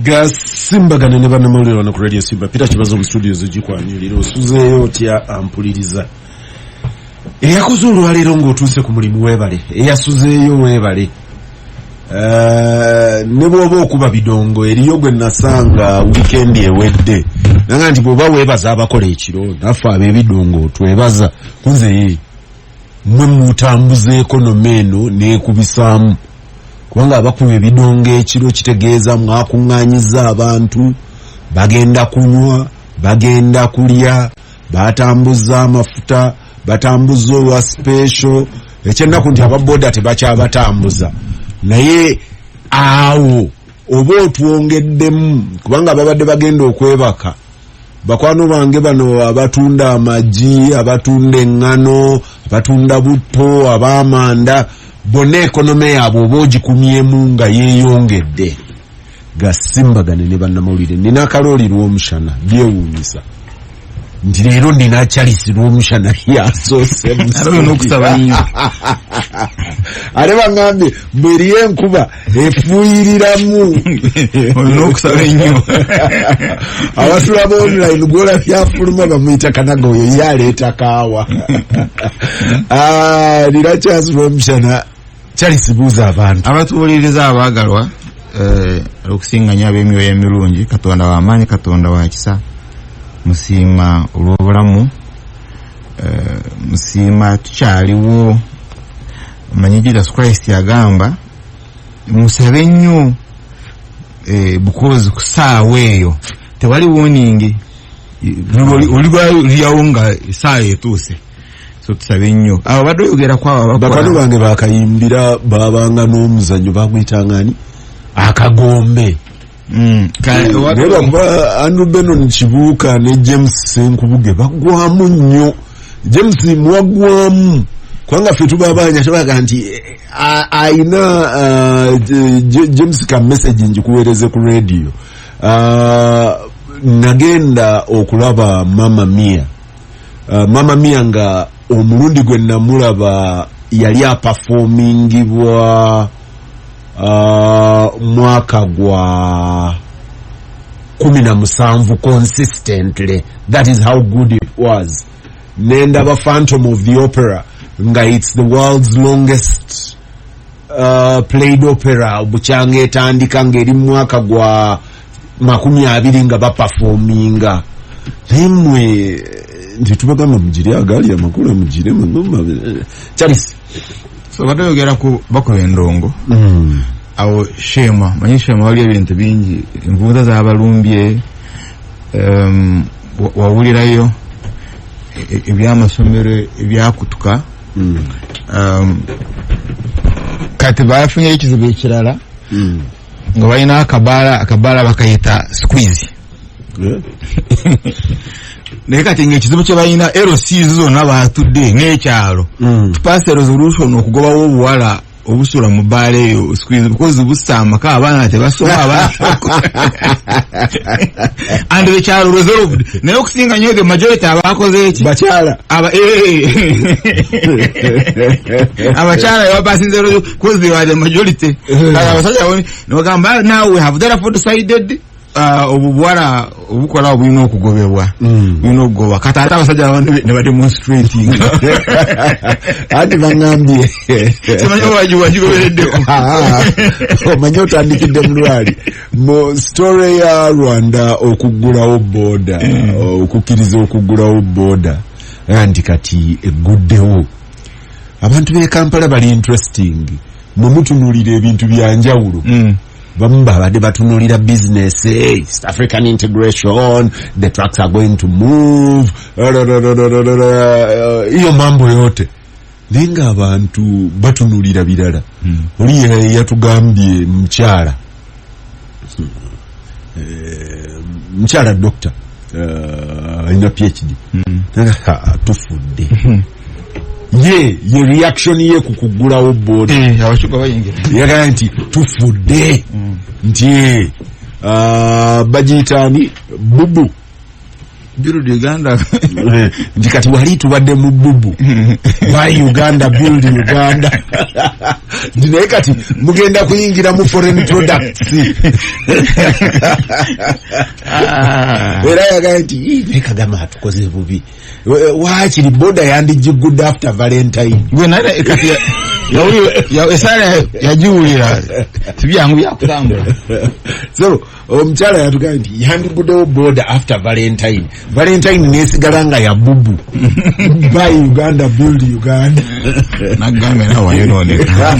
Gasimbagane Ne Bannamawulire wano ku Radio Simba. Peter Kibazo mu studio zigikwanirira osuzeeyo otya ampuliriza. Eyakoze olwaleero ng'otuuse ku mulimu weebale. Eyasuzeeyo weebale. Ne bw'oba okuba bidongo eriyo gwe nasanga weekend ewedde. Nanga nti bw'oba weebaza abakola ekiro naffe ab'ebidongo twebaza. Kunze mwe mutambuza ekonomi eno n'ekubisaamu. Kubanga abakuba ebidongo ekiro kitegeeza mwakuŋŋaanyiza abantu bagenda kunywa bagenda kulya batambuza amafuta batambuza olwa special ekyennaku nti ababoda tebakyabatambuza naye awo oba otwongeddemu kubanga babadde bagenda okwebaka bakwano bange bano abatunda amagi abatunda eŋŋano abatunda butto abamanda bonna ekonome yaabwe oba ogikumyemu nga yeeyongedde. Gasimbagane Ne Bannamawulire nina akalooli lw'omushana byewuunyisa nti leero nina Charles lw'omushana yasoose n'okusaba nnyo ate baŋŋambye mbweriyo enkuba efuuyiriramu n'okusaba ennyo abasula ba online gwola byafuluma bamuyita kanaga oyo yaleeta kaawa nina Charles lw'omushana Charles buuza abantu abatuwuliriza abaagalwa okusinga ab'emyoyo emirungi Katonda w'amaanyi Katonda wa kisa musiima olw'obulamu musiima tukyaliwo manyi Jesus Christ yagamba musabe nnyo bukozi ku ssaawa eyo tewali warning olibaliyawo nga essaawa etuuse so tusabe nnyo abo badde oyogera kwabo bakano bange bakayimbira babanga n'omuzannyo baguyitangani akagombe naye bakuba Andrew Benon Kibuuka ne James Senkubuge bagwamu nnyo James mwagwamu kubanga ffe tubabanya tebaga nti ayina James ka message njikuweereze ku radio nagenda okulaba Mama Mia nga omulundi gwe namulaba yali aperformingibwa mwaka gwa 17 consistently. That is how good it was. Nendaba Phantom of the Opera nga it's the world's longest played opera buchange etandika ngeri mwaka gwa 20 nga baperforminga rimwe nditubagamba mujiri agali amakulu mujire mangoma Charles so batayogera ku bakola endongo awo shema manyi shema wali ebintu bingi envuuta z'abalumbye wawulirayo ebyamasomero ebyakutuka kati bafunye ekizibu ekirala nga balina akabaala bakayita squeeze naye kati ng'ekizibu kye balina LC zonna baatudde ng'ekyalo tupaase resolution okugobawo obuwala obusula mu bbaala eyo squeeze because bussa amaka abaana tebasoma and ekyalo resolved naye okusinga nnyo the majority abaakoze eki bakyala abakyala yabasinze because they were the majority abasajja ne bagamba now we have therefore decided obuwala obukola obulina okugobebwa bulina okugoba kati ate abasajja ne bademonstrating ati bangambye simanyi wagigobereddeko omanyi otandikidde mu lwali mu story ya Rwanda okuggulawo booda okukkiriza okuggulawo booda nti kati eguddewo abantu b'e Kampala bali interesting mumutunulira ebintu byanjawulo bamu babadde batunulira business East African integration the trucks are going to move iyo mambo yote linga abantu batunulira birala oli yatugambye mchala doctor ina PhD tufudde ye reaction ye kukugulawo boda abashuka bayingira yagala nti tufudde nti bagitani bubu build Uganda. Ndikati wali tubadde mu bubu. Why Uganda build Uganda? Ndine kati mugenda kuyingira mu foreign products. Era yagati Kagame atukoze bubi. Waachiri boda yandiggood after Valentine. Gwe nara kati ya esala yajiwulira tibyangu byakutambula. So omukyala yatuga nti yandiguddewo boda after Valentine. Valentine nesigalanga ya bubu. Buy Uganda build Uganda. Nagambe na wayononeka.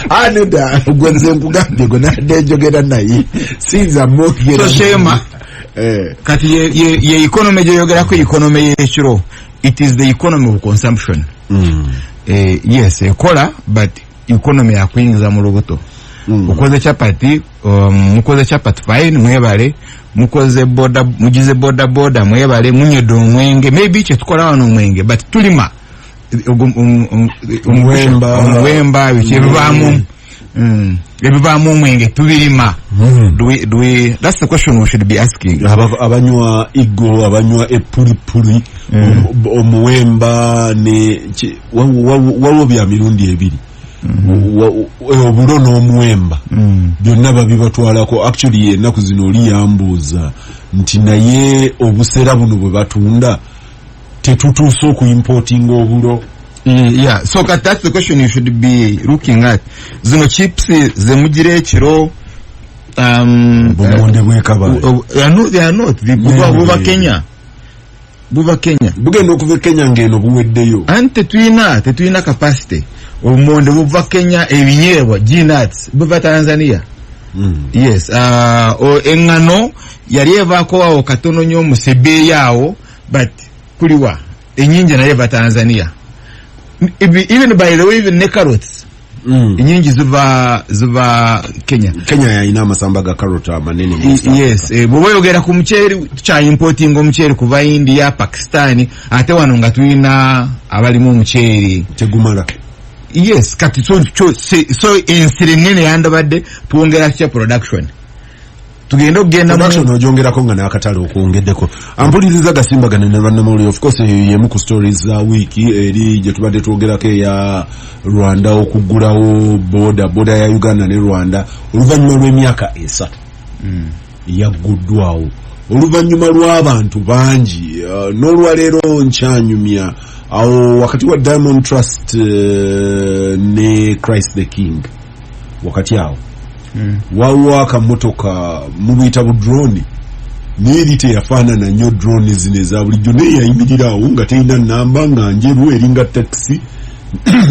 Aneda gwenze nkugambye gwe nadde njogera naye sinza mokera. So shema kati ye economy jeyogera ko economy y'ekiro. It is the economy of consumption. Yes, enkola but economy ya kuingiza mu lubuto. Mukoze chapati, mukoze chapati fine mwebale, mukoze boda, mujize boda mwebale, munyedo mwenge, maybe kye tukola wano mwenge, but tulima omwemba bikivamu ebivamu mwenge tubirima. Do we that's the question we should be asking. Abanywa igo, abanywa epulipuli, omwemba ne wawo bya mirundi ebiri. Obulo n'omwemba byonna babibatwalako. Actually ennaku zino oli yambuuza nti naye obusera buno bwe batunda tetutuuse okuimportinga obulo. Yeah, so that's the question you should be looking at. Zino chips zemugire ekiro bumonde bwekaba. No, they are not. Buba Kenya. Bugenda okuva Kenya ngeno buweddeyo. Ante tuina capacity. Omonde buva Kenya ebinyeebwa G-nuts buva Tanzania. Yes, engano yali evaako awo katono nnyo mu sebe yawo, but kuliwa enyingi naye eva Tanzania. Even by the way, even ne carrots enyingi ziva Kenya yalina amasamba ga carrot amanene. Yes, bwe yogera ku muceeri cha importing omuceeri kuva India, Pakistan, ate wano nga tulina abalimu omuceeri tegumala. Yes, kati so ensiri nene yandabadde tuongera kya production. Tugenda okugenda production ojongerako nga n'akatale okwongeddeko. Ampuliriza Gasimbagane Ne Bannamawulire. Of course yemu ku stories za wiki eri gye tubadde twogerako ya Rwanda okuggulawo boda ya Uganda ne Rwanda oluvannyuma lw'emyaka 3 yagguddwawo oluvannyuma lw'abantu bangi n'olwaleero nkyanyumya awo wakati wa Diamond Trust ne Christ the King wakati awo waliwo akamotoka mubiyita bu drone n'eri teyafaanana nnyo drone zino eza bulijjo naye yayimirira awo nga terina nnamba nga njeru eringa taxi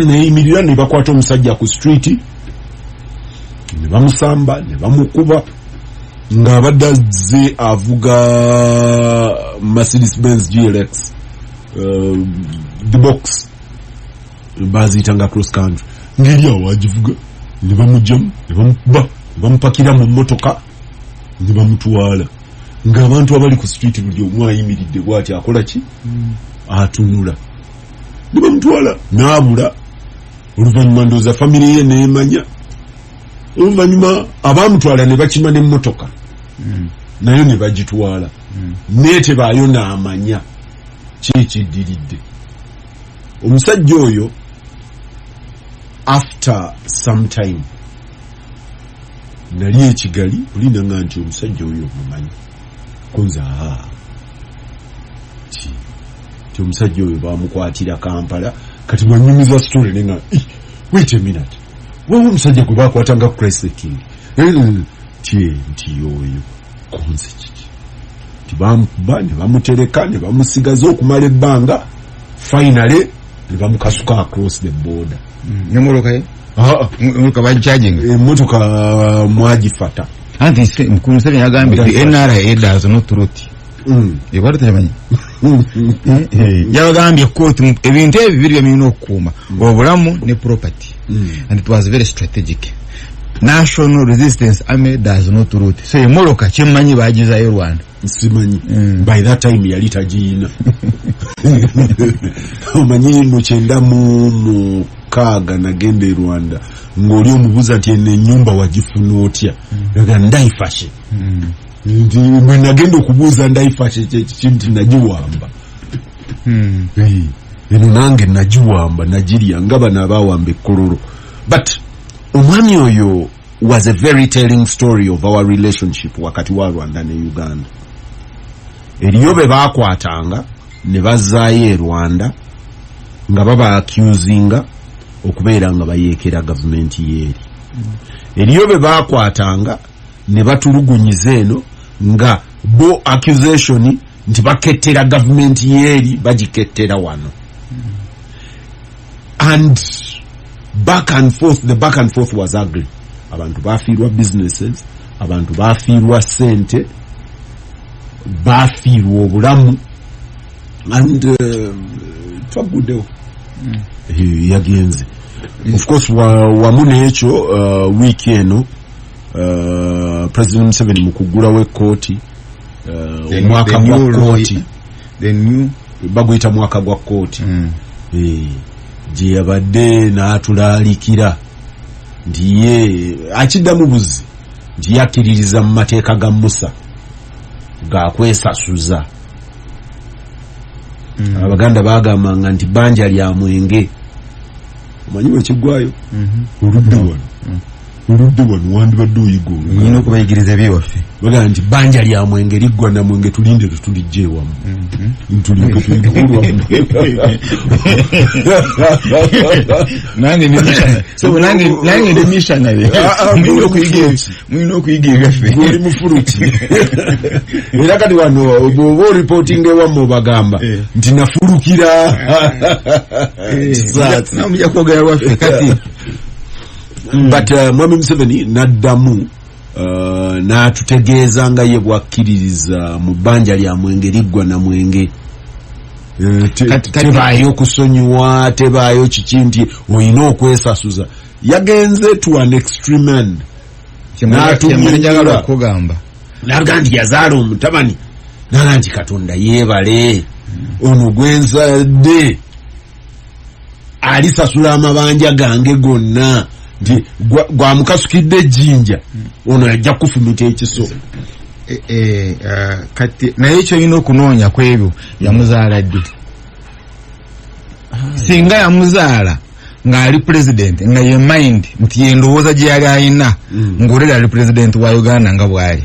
neyimirira ne bakwata omusajja ku street ne bamusamba ne bamukuba ng'abadde azze avuga Mercedes Benz GLX the box baziyitanga cross country ngeri awo agivuga ne bamujjamu ne bamukuba ne bamupakira mu mmotoka ne bamutwala ng'abantu abali ku street buli omu ayimiridde bw'ati akola ki atunula ne bamutwala n'abula. Oluvannyuma ndowooza famire ye neemanya. Oluvannyuma abaamutwala ne bakima n'emmotoka nayo ne bagitwala naye tebaayo n'amanya kyekiddiridde. Omusajja oyo after some time nali ekigali olinanga nti omusajja oyo omumanyi kunza ti omusajja oyo baamukwatira Kampala kati bwanyumiza story nenga wait a minute wewe omusajja gwe baakwatanga Christ the King nti oyo kunze kiki ti bamukuba ne bamutereka ne bamusigaza okumala ebbanga finally ne bamukasuka across the border. Nyamoloka ye? Mwuka bajjaging. Mmotoka mwagifata. Anti mkulu Museveni yagambye NRA does not root. Yebali tamanyi. Yagambye court ebintu ebibiri byamino okuuma obulamu ne property. And it was very strategic. National Resistance Army does not root. So Moloka kyemmanyi bagiza yo Rwanda. Simanyi. By that time yali tagiina. Omanyi mukyenda mu kaga nagenda e Rwanda ng'oli omubuuza nti eno ennyumba wagifuna otya? Nga ndayifashe. ndi mwe nagenda okubuuza ndaifa kinti nagiwamba eno nange nagiwamba nagirya nga bano abawamba ekkololo. But omwami oyo was a very telling story of our relationship wakati wa Rwanda ne Uganda. Eriyo be bakwatanga ne bazaayo e Rwanda nga baba accusinga okubeera nga bayeekera gavumenti yeeri. Eriyo be bakwatanga ne batulugunyiza eno nga bo accusation nti bakettera gavumenti yeeri bagikettera wano. And the back and forth was ugly. Abantu bafiirwa businesses, abantu bafiirwa sente, bafiirwa obulamu, and twaguddewo yagenze. Of course wamu n'ekyo week eno President Museveni mu kuggulawo ekkooti omwaka gwa kkooti baguyita mwaka gwa kkooti gye yabadde n'atulaalikira nti ye akiddamu buzi nti yakkiririza mu mateeka ga Musa gakwesasuza. Abaganda bagambanga nti bbanja lya mwenge omanyi bwe kiggwayo oludde wano wandibadde oyiga nyina okubayigiriza ebyewaffe bagamba nti bbanja lya mwenge liggwa na mwenge tulinde tetulijja ewamu ntulinde tuligulwamu nange ndi missionary mwina okuyiga ebyaffe oli mufuluki era kati wano bw'oba oripotinga ewamu obagamba nti nafulukira namujja kwogera lwaffe kati. But Mwami Museveni naddamu n'atutegeeza nga ye bwakkiririza mu bbanja lya mwenge liggwa na mwenge. Tebaayo kusonyiwa, tebaayo kiki nti olina okwesasuza. Yagenze to an extreme end. N'atunyagala okugamba n'aga nti yazaala omutabani n'aga nti Katonda yeebale ono gwenzadde alisasula amabanja gange gonna nti gwamukasukidde ejjinja ono yajja kufumita ekiso. Kati naye ekyo olina okunoonya ku ebyo yamuzaala ddi. Singa yamuzaala ng'ali president nga ye mind nti yendowooza gye yali ayina ng'olera ali president wa Uganda nga bw'ali.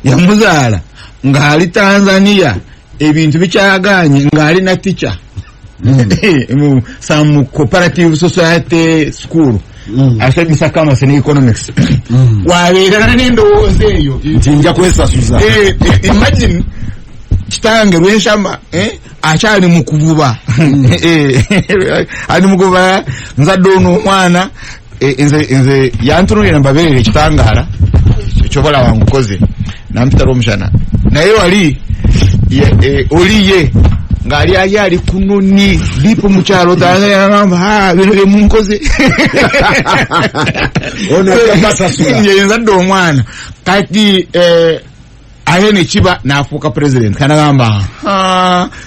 Yamuzaala ng'ali Tanzania ebintu bikyaganye ng'ali na teacher some cooperative society school asabisa kama sene economics wabeera n'endowooza eyo nti nja kwesasuza. Imagine kitange lwenshama akyali mu kuvuba ali mu kuvuba nzadde ono omwana nze yantunulira mbabeerera ekitangaala kyobola wangu koze nampitala omushana naye wali oliye ng'ali ali kunoni lipo mu kyalo Tanzania ngamba bino bye munkoze ono yakasasula nzadde omwana kati aye ne kiba n'afuuka president kanagamba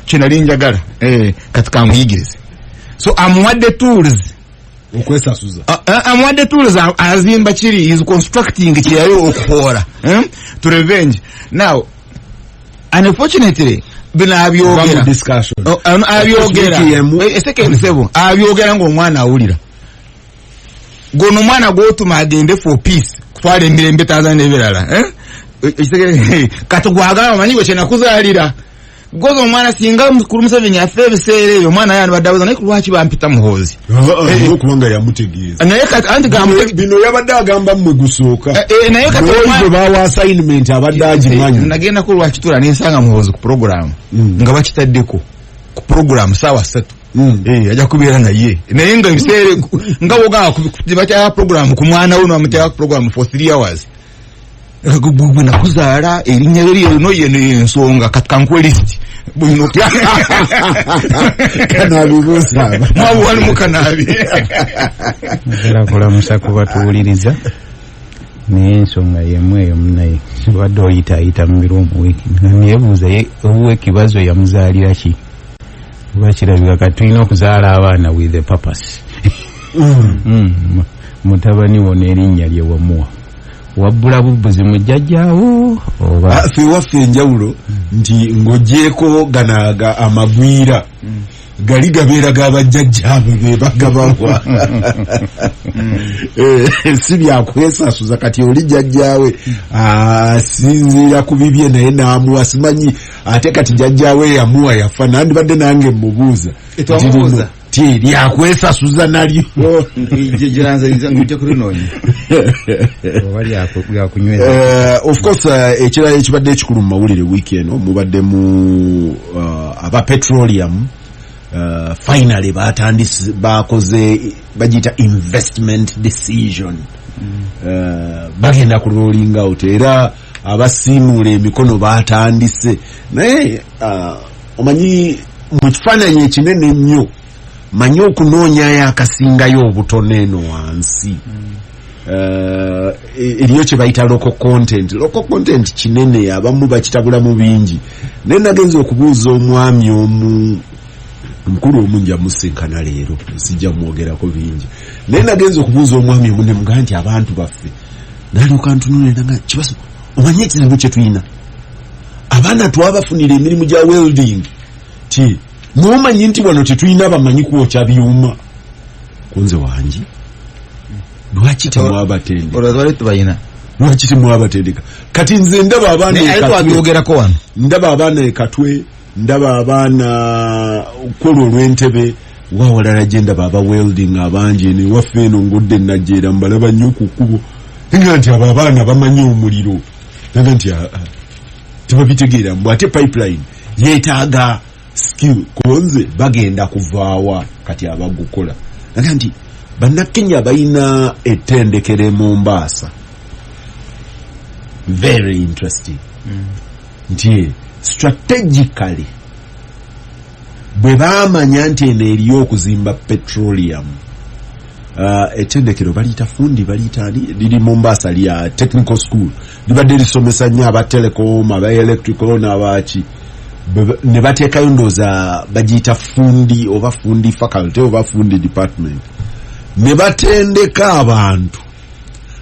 kinali njagala kati kamuyigirize so amuwadde tools okwesasuza amuwadde tools azimba kiri is constructing kyeyali okukoora to revenge now unfortunately bina abyogera abyogera ng'omwana awulira gono omwana gwotuma agende for peace kutwala emirembe Tanzania ebirala kati gwagamba manyi bwe kyenakuzaalira goza omwana singa mukulu Museveni afe ebiseera ebyo omwana yani baddabuza naye lwaki bampita muhoozi okubanga yamutegeeza naye kati anti bino yabadde agamba mmwe gusooka naye kati oyo bawa assignment abadde agimanyi nagenda ku lwakitula nensanga muhoozi ku program nga bakitaddeko ku program saawa 3 ajja kubeera naye naye nga ebiseera nga bogamba bakya program ku mwana we n'amuteeka ku program for 3 hours bwe nakuzaala erinnya lyo yeno ensonga kati kankuwe list bwino kanabibuusa mwawali mukanabi era kulamusa kubatuwuliriza naye ensonga yemu eyo munaye badde oyitaayita mu biro omuweeki neyebuuza owuwe Kibazo yamuzaalira ki oba kirabika kati tulina okuzaala abaana with a purpose mutabani wo n'erinnya lye wamuwa wabbula bubbuzi mu jjajjaawo oba ffe waffe enjawulo nti ng'ogyeko ganaga amagwira gali gabeera g'abajjajjaabe be bagabawa si byakwesasuza kati oli jjajjaawe asinziira ku bibye naye n'amuwa simanyi ate kati jjajjaawe yamuwa yafa nandibadde nange mubuuza ti lyakwesasuza nalyo of course ekirala ekibadde ekikulu mu mawulire wiiki eno mubadde mu aba petroleum finally batandise bakoze bagita investment decision bagenda ku rolling out era abasiimula emikono batandise naye omanyi mu kifaananyi ekinene nnyo manyi okunoonyayo akasingayo obutono eno wansi eriyo kye bayita local content kinene abamu bakitabulamu bingi naye nagenza okubuuza omwami omukulu omu nja musinkana leero sijja mwogerako bingi naye nagenza okubuuza omwami omu nemugaa nti abantu baffe nalyoka ntunulira nga Kibazo omanyi ekizibu kye tulina abaana twabafunira emirimu gya welding ti n'omanyi nti wano tetulina bamanyi kwokya byuma kunze wangi lwaki temwabatendeka kati nze ndaba abaana ekatwe ndaba abaana kola olw'entebe wawalala gye ndaba aba welding abangi ne waffe eno ngodde najjeera mbalaba nnyo ku kkubo nga nti abo abaana bamanyi omuliro naga nti tebabitegeera mbu ate pipeline yeetaaga skill konze bagenda kuvaawa kati abagukola naga nti bannakenya balina ettendekero Mombasa very interesting nti strategically bwe baamanya nti eno eriyo okuzimba petroleum ettendekero baliyita fundi baliyita liri Mombasa lya technical school libadde lisomesa nnyo aba telecom aba electrical n'abaki ne bateekayo ndooza bagiyita fundi oba fundi faculty oba fundi department ne batendeka abantu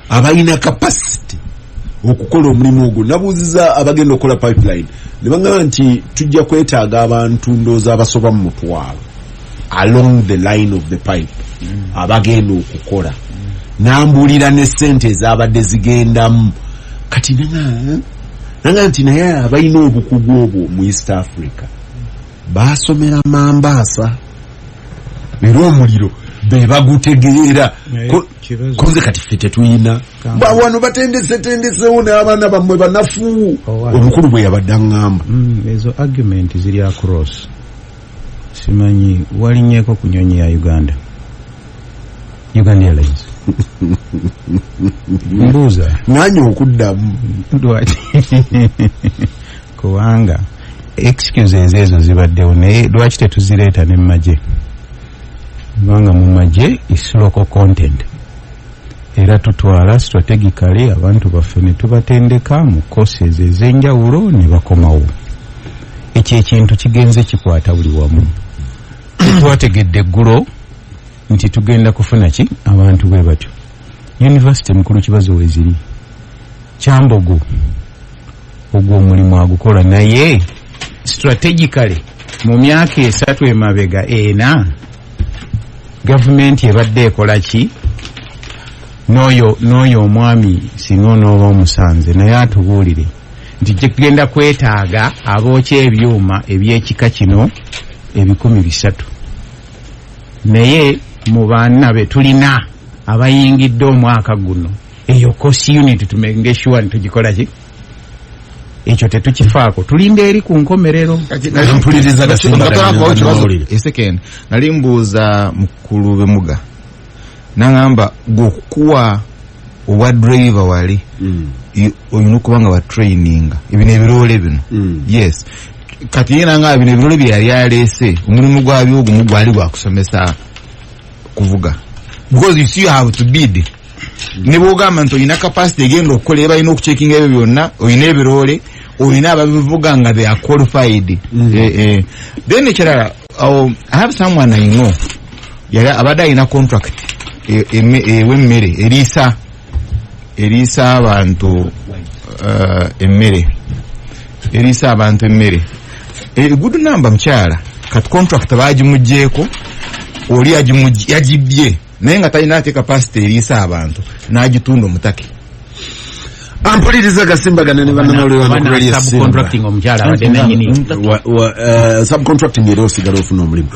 abalina capacity okukola omulimu ogwo nabuuziza abagenda okukola pipeline ne bagamba nti tujja kwetaaga abantu ndooza abasoba mu mutwalo along the line of the pipe abagenda okukola nambuulira ne ssente ezabadde zigendamu kati nanga nti naye abalina obukugu obwo mu East Africa basomera Mombasa era omuliro be bagutegeera konze kati ffe tetuyina wano batendesetendesewo n'abaana bammwe banafu omukulu bwe yabadde aŋŋamba ezo argument ziri across simanyi walinnyeko ku nyonyi ya Uganda Airlines mbuuza nanye okuddamu lwaki kubanga excuses ezo zibaddewo naye lwaki tetuzireeta ne mumagye kubanga mu magye is local content era tutwala strategically abantu baffe ne tubatendeka mu courses ez'enjawulo ne bakomawo ekyo ekintu kigenze kikwata buli wamu twategedde eggulo nti tugenda kufuna ki abantu bwe batyo university mukulu Kibazo weziri Kyambogo ogwo omulimu agukola naye strategically mu myaka 3 emabega ena gavumenti ebadde ekola ki n'oyo omwami singa onooba omusanze naye atubuulire nti tugenda kwetaaga abookya ebyuma ebyekika kino 300 naye mu baana be tulina abayingidde omwaka guno eyo cost unit tumenge sure tugikola ki ekyo tetukifaako tulinda eri ku nkomerero mpuliriza second nali mbuuza mukulu bemuga nangamba gokuwa owa driver wali oyina okubanga wa training ebino ebirole bino yes kati yena nga bino ebirole byali alese omulimu gwabyo ogumu gwali gwakusomesa kuvuga because you see you have to bid nebo gamba nti oyina capacity egenda okukola eba ina okucheckinga ebyo byonna oyina ebirole oyina ababivuga nga they are qualified then ekirala I have someone I know yali abadde ayina contract ewemmere eriisa erisa abantu emmere erisa abantu emmere good number mkyala kat contract bagimugyeko oli yagibye naye nga talina ate capacity erisa abantu n'agitunda omutake. Ampuliriza Gasimbagane ne bannamawulire subcontracting omukyala abadde nannyini subcontracting era osigala ofuna omulimu.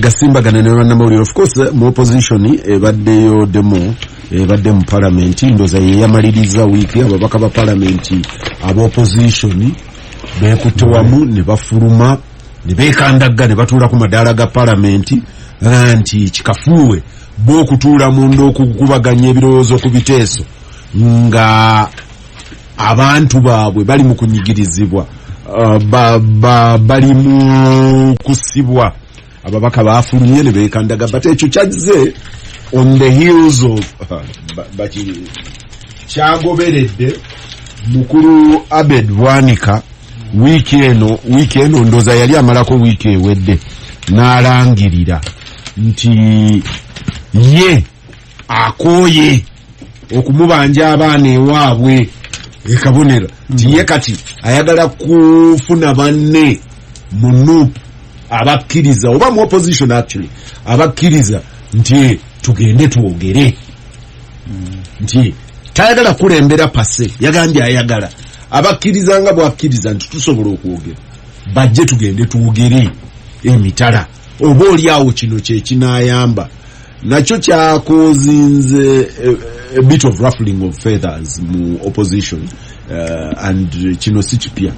Gasimbagane ne bannamawulire of course mu opposition ebaddeyo demo ebadde mu parliament ndoza yeyamaliriza wiiki ababaka ba parliament aba opposition beekutte wamu ne bafuluma ne beekandagga ne batuula ku madaala ga parliament nti kikafuuwe b'okutuula munda okukubaganya ebirowoozo ku biteeso nga abantu baabwe bali mu kunyigirizibwa bali mu kusibwa ababaka baafulumye ne beekandaga but ekyo kyazze on the heels of kyagoberedde mukulu Abed Bwanika wiiki eno ndoza yali amalako wiiki ewedde n'alangirira nti ye akooye okumubanja abaana ewaabwe ekabonero nti ye kati ayagala kufuna banne mu NUP abakkiriza oba mu opposition actually abakkiriza nti tugende twogere nti tayagala kulembera pase yagambye ayagala abakkiriza nga bwakkiriza nti tusobola okwogera bajje tugende twogere emitala oba oli awo kino kyekinayamba nakyo kyakozinze a bit of ruffling of feathers mu opposition and kino si kipya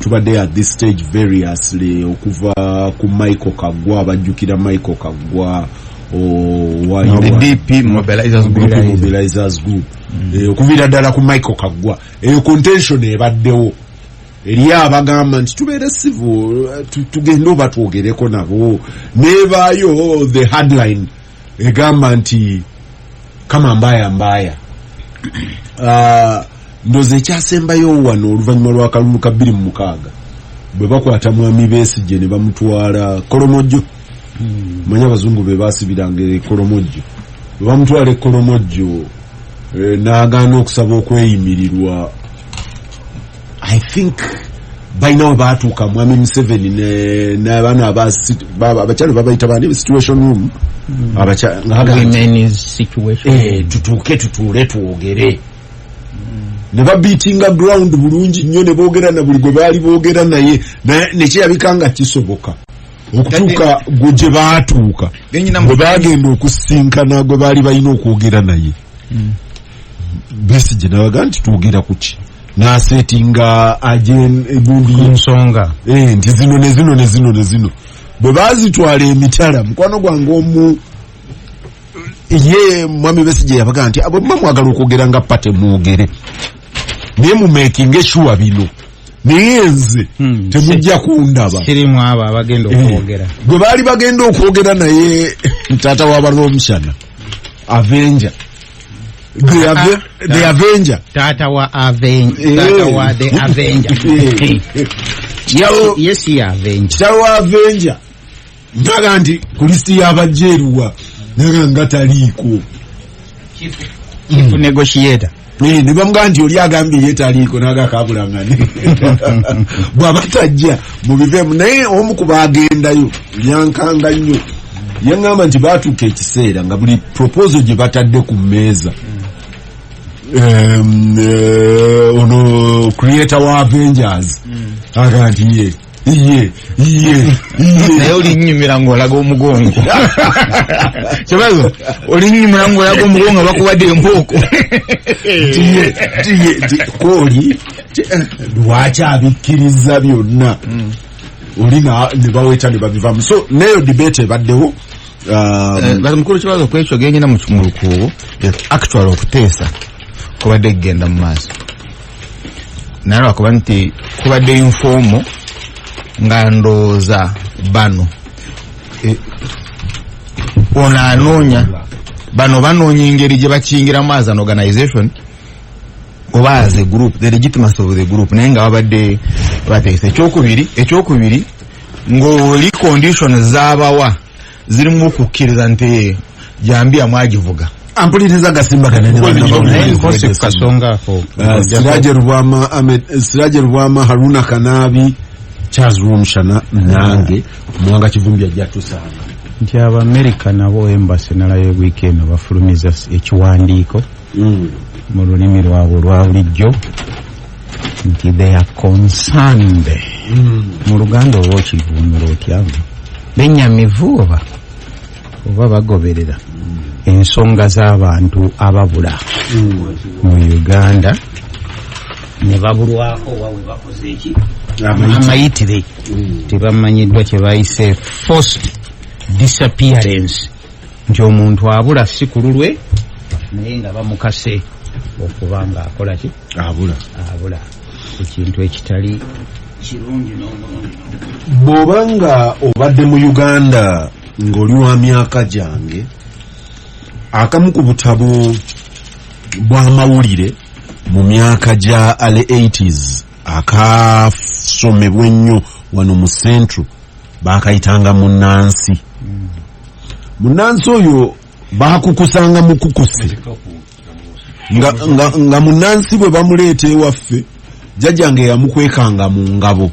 tubadde at this stage variously okuva ku Michael Kagwa bajjukira Michael Kagwa the DP mobilizers group okuvira ddala ku Michael Kagwa eyo contention ebaddewo eri abagamba nti tubeere civil tugende oba twogereko nabo nebaayo the headline egamba nti kama mbaya ndoze ekyasembayo wano oluvannyuma lwa kalulu ka 2006 bwe bakwata mwami Besigye ne bamutwala Kolomojjo manya abazungu be basibiranga Kolomojjo bwe bamutwala Kolomojjo n'agaana okusaba okweyimirirwa. I think by now batuuka mwami Museveni n'abaana abakyalo babayita bani situation room tutuule twogere ne babiitinga ground bulungi nnyo ne boogera na buli gwe baali boogera naye nekyerabika nga kisoboka okutuuka gwe gye baatuuka bwe bagenda okusinkana gwe baali balina okwogera naye Besigye nabaga nti twogera kuki n'asetinga egundi ensonga nti zino bwe bazitwala emitala mukwano gwange omu ye mwami Besigye yabaga nti abo mwagala okwogera nga pate mwogere naye mu making sure bino naye nze temujja kundaba kirimu abo abagenda okwogera bwe baali bagenda okwogera naye taata w'abalwomushana Avenger the Avenger tata wa the Avenger yes ya Avenger tata wa Avenger ndaga nti kulisti y'abajeruwa ndaga nga taliiko chief negotiator ne bamugamba nti oli agambye yetaliiko naga kabulangane bw'abatajja mu biveemu naye omu ku baagendayo yankanga nnyo yaŋŋamba nti baatuuka ekiseera nga buli proposal gye batadde ku mmeeza ono creator wa Avengers aga nti ye naye olinnyumira ng'olaga omugongo Kibazo olinnyumira ng'olaga omugongo bakubadde embooko kooli lwaki abikkiriza byonna oli ne baweta ne babivamu so neyo debate ebaddewo mukulu Kibazo kwekyo genyina mu lukuubo actual okuteesa kubadde kugenda mu maaso naye lwakuba nti kubadde informal nga ndowooza bano ono anoonya bano banoonya engeri gye bakingiramu as an organization oba as a group the legitimacy of the group naye nga babadde bateesa ekyokubiri ng'oli conditions z'abawa zirimu okukkiriza nti jambiya mwagivuga Ampuliriza Gasimbagane Ne Bannamawulire kasonga ako. Siraje Rwama Haruna Kanabi Charles Rumshana nange mwanga Kivumbi ajja tusanga nti Abamerika nabo embassy nalayo weekend bafulumiza ekiwandiiko mu lulimi lwabwe olwa bulijjo nti they are concerned mu Luganda oba okivunula otya bennyamivu oba bagoberera ensonga z'abantu ababula mu Uganda ne babulwako wawe bakoze eki amayitire tebamanyiddwa kye bayise forced disappearance nti omuntu abula si ku lulwe naye nga bamukase okuba nga akola ki abula ekintu ekitali kirungi n'omulungi. bw'oba nga obadde mu Uganda ng'oli wa myaka gyange akamu ku butabo bw'amawulire mu myaka gya early 80s akasomebwa ennyo wano mu Central baakayitanga Munnansi. Munnansi oyo baakukusanga mukukuse nga Munnansi bwe bamuleeta ewaffe jjajjange yamukwekanga mu ngabo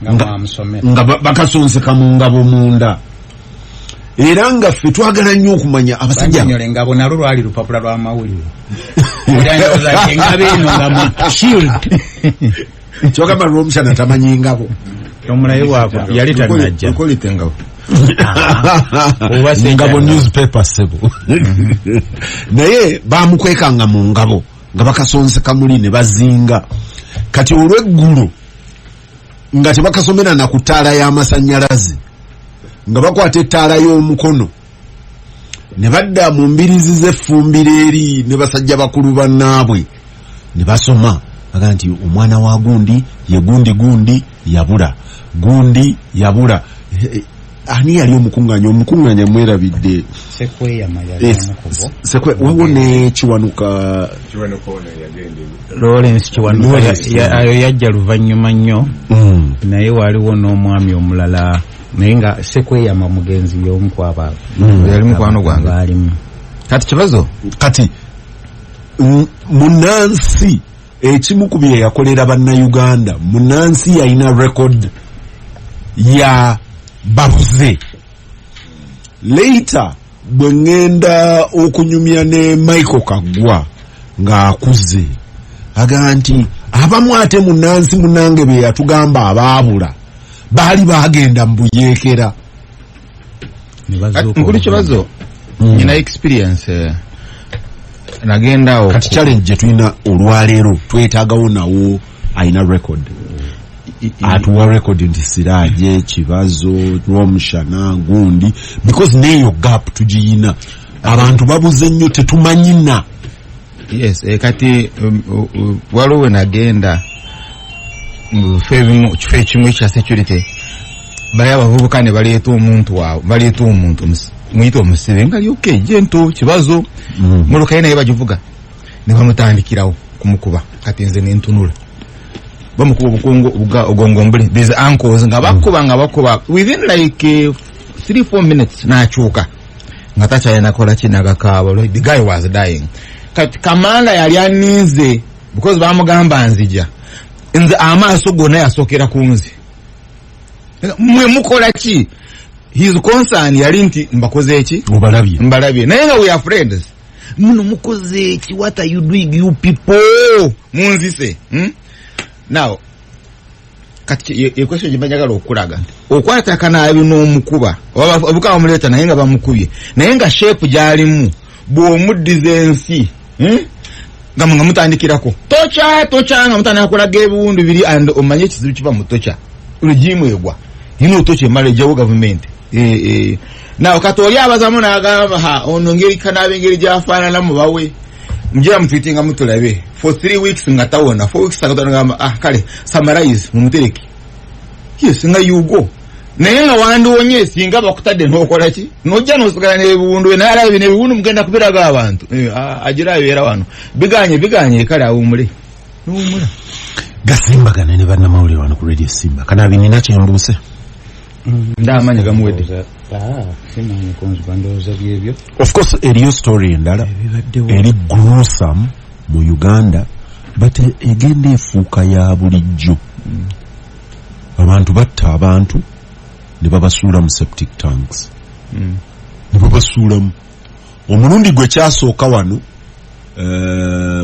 nga bakasonseka mu ngabo munda. Era nga ffe twagala nnyo okumanya abasajja ngabo nalwo lwali lupapula lw'amawulire engabo eno nga mu shield kyogamba Rumshana tamanyi ngabo omulayi waabwe yali tanajja okolite ngabo ngabo newspaper sebo naye bamukwekanga mu ngabo nga bakasonseka muli ne bazinga kati olw'eggulo nga tebakasomera na ku ttaala y'amasannyalaze nga bakwata ettaala y'omukono ne badda mu mbirizi z'effumbiro eri ne basajja bakulu bannaabwe ne basoma aga nti omwana wa gundi ye gundi yabula ani yali omukuŋŋaanya mwerabidde sekwe wawo ne Kiwanuka Lawrence Kiwanuka yajja luvannyuma nnyo naye waliwo n'omwami omulala naye nga sekweyama mugenzi y'omu kwaba yali mukwano gwange baalimu kati Kibazo kati Munnansi ekimu ku bye yakolera bannayuganda Munnansi yalina record ya babuze later bwe ngenda okunyumya ne Michael Kagwa ng'akuze aga nti abamu ate Munnansi munange be yatugamba abaabula baali bagenda mbuyeekera nkuli Kibazo nina experience nagendawo kati challenge gye tulina olwaleero twetaagawo nawo alina record atuwa record nti Siraje Kibazo Rumshana gundi because neyo gap tugiyina abantu babuze nnyo tetumanyina. Yes, kati waliwo nagenda kifo ekimu ekya security bali abavubuka ne baleeta omuntu waabwe baleeta omuntu muyita omusibe nga lyoke jento Kibazo mulukaye naye bagivuga ne bamutandikirawo kumukuba kati nze nentunula bamukuba obukungu ogongombule these uncles nga bakuba within like 3-4 minutes n'akyuka nga takyalina kola kinagakaaba the guy was dying. Kati kamanda yali aninze because bamugamba nzija nze amaaso gonna yasokera ku nzi mwe mukola ki his concern yali nti mbakoze eki mbalabye naye nga we are friends muno mukoze eki what are you doing you people munzise now kati ye question jibanjagala okulaga okwata kana n'omukuba obuka bamuleta naye nga bamukubye naye nga shape gyalimu bw'omuddiza ensi nga mutandikirako tocha nga mutandika kulaga ebiwundu biri and omanye ekizibu kiva mu tocha regimu egwa yino tocha emala ejjawo gavumenti nawe kati oli abazamu n'agamba ono ngeri kanaba engeri gyafaananamu bawe mujira mutwitinga mutulabe for 3 weeks nga tawona 4 weeks ngamba kale summarize mumutereki yes nga yugo naye nga wandiwonye singa bakutadde n'okola ki nojja n'osigala n'ebiwundu naye alabe n'ebiwundu mugenda kubiraga abantu agira abeera wano biganye kale awumule n'owumula. Gasimbagane ne bannamawulire wano ku Radio Simba kanabi nina kyembuuse ndamanya gamuwedde simanyi kunzibwa ndowooza byebyo. Of course eriyo story endala eri gruesome mu Uganda but egenda efuuka ya bulijjo. Abantu batta abantu ne babasuula mu septic tanks. Ne babasuulamu. Omulundi gwe kyasooka wano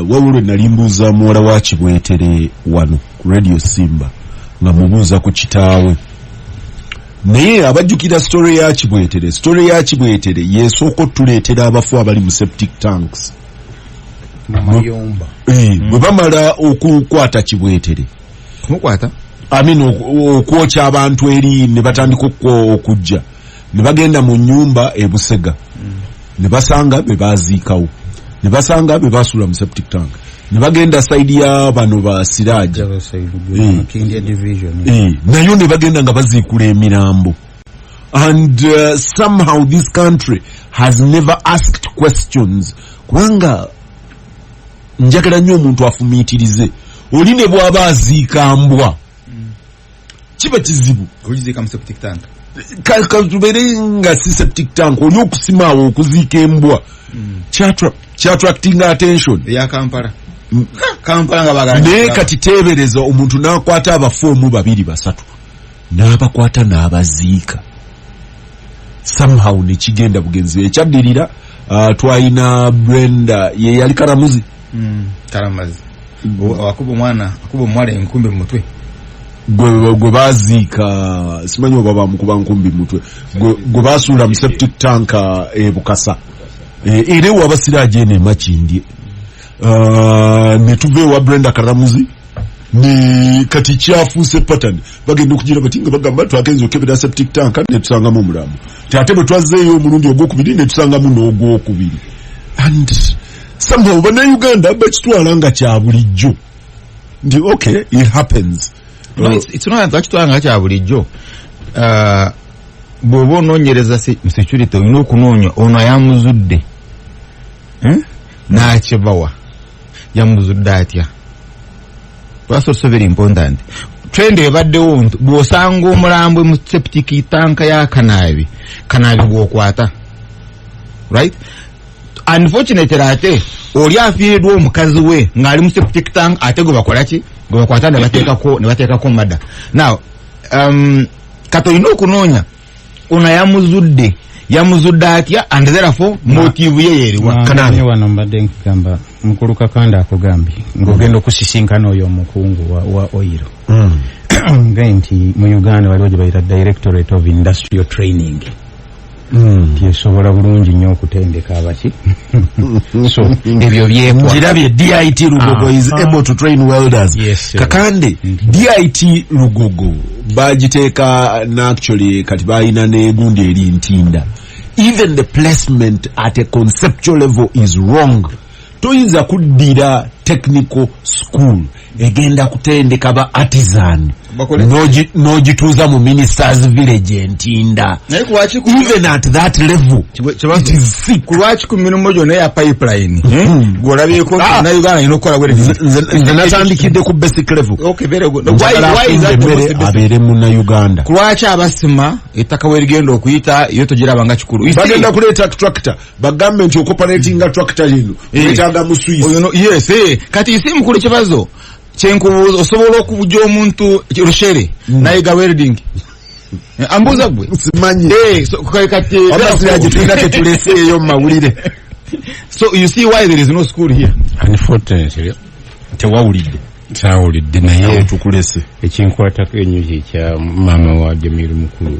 wawulwe nali mbuuza muwala wa Kibwetere wano ku Radio Simba nga mubuuza ku kitaawe. Naye abajjukira story ya Kibwetere yeesooka otuleetera abafu abali mu septic tanks. Mamayomba. Bwe bamala okukwata Kibwetere. Kumukwata? Okwokya abantu eri ne batandika okujja. Ne bagenda mu nnyumba e Busega. Ne basanga be baziikawo. Ne basanga be basuula mu septic tank. Ne bagenda side ya bano ba Siraja. India division. Nayo ne bagenda nga baziikula emirambo. And somehow this country has never asked questions. Kubanga njagala nnyo omuntu afumiitirize. Oli ne bw'aba aziika mbwa. Kiba kizibu. Kuziika mu septic tank. Katubere nga si septic tank oli okusimaawo okuziika embwa. Kyattracting attention. Ya Kampala. Kampala nga bagala. Naye kati teebereza omuntu n'akwata abafoomu 2-3 n'abakwata n'abaziika. Somehow ne kigenda bugenzi. Ekyaddirira twalina Brenda ye yali karamuzi. Karamazi. Akuba omwala enkumbi mu mutwe. Gwe baziika simanyi oba bamukuba nkumbi mutwe. Gwe basuula mu septic tank e Bukasa. Era ewa Siraja ene Makindye. Ne tuve wa Brenda Karamuzi ne kati kyafuuse pattern bagenda okugira bati nga bagamba twagenze okebera septic tank ne tusangamu omulamu. Ate bwe twazeeyo omulundi ogwokubiri ne tusangamu n'ogwokubiri. And somehow bannayuganda bakitwala nga kya bulijjo. Ndi okay, it happens. No, it's not that kitwala nga kya bulijjo. Bw'oba onoonyereza security olina okunoonya ono yamuzudde. N'akibawa yamuzudde atya. That's also very important. Trend ebaddewo bw'osanga omulambwe mu septic tank ya kanaabi bw'okwata, right? Unfortunately ate oli afiiriddwa omukazi we ng'ali mu septic tank ate gwe bakola ki? Gwe bakwata ne bateekako mada. Now kati olina okunoonya ono yamuzudde atya and therefore motive ye yeriwa. Kanani wano mbadde nkugamba mukulu Kakanda akugambye ng'ogenda okusisinkana oyo omukungu wa oil. Nti mu Uganda waliwo gye bayita Directorate of Industrial Training. Tyesobola bulungi nnyo okutendeka abaki. So ebyo byekwa njirabye DIT Lugogo is able to train welders. Yes, Kakande DIT Lugogo bagiteeka actually kati bayina n'egundi eri Ntinda. Even the placement at a conceptual level is wrong. Toyinza kuddira technical school egenda kutendeka ba artisan n'ogituuza mu ministers village Ntinda. Even at that level it is sick. Kulwaki ku mirimu gyonna ya pipeline gw'olabyeko na Uganda ino okukola bwe nze natandikidde ku basic level. Okay, very good. Why is that possible? Abeere muna Uganda. Kulwaki abasima ettaka werigenda okuyita iyo togiraba nga kikulu. Bagenda kuleeta tractor bagambe nti operating tractor lino wetaaga mu Swiss. Yes, kati isi mukulu Kibazo kyenkubuuza osobola okubujja omuntu rushere nayiga welding. Ambuza gwe simanyi kati abasiraje tulina tetuleseeyo mu mawulire. So you see why there is no school here. Unfortunately tewawulidde naye tukulese ekinkwatako ennyo kya maama wa Jamiru mukulu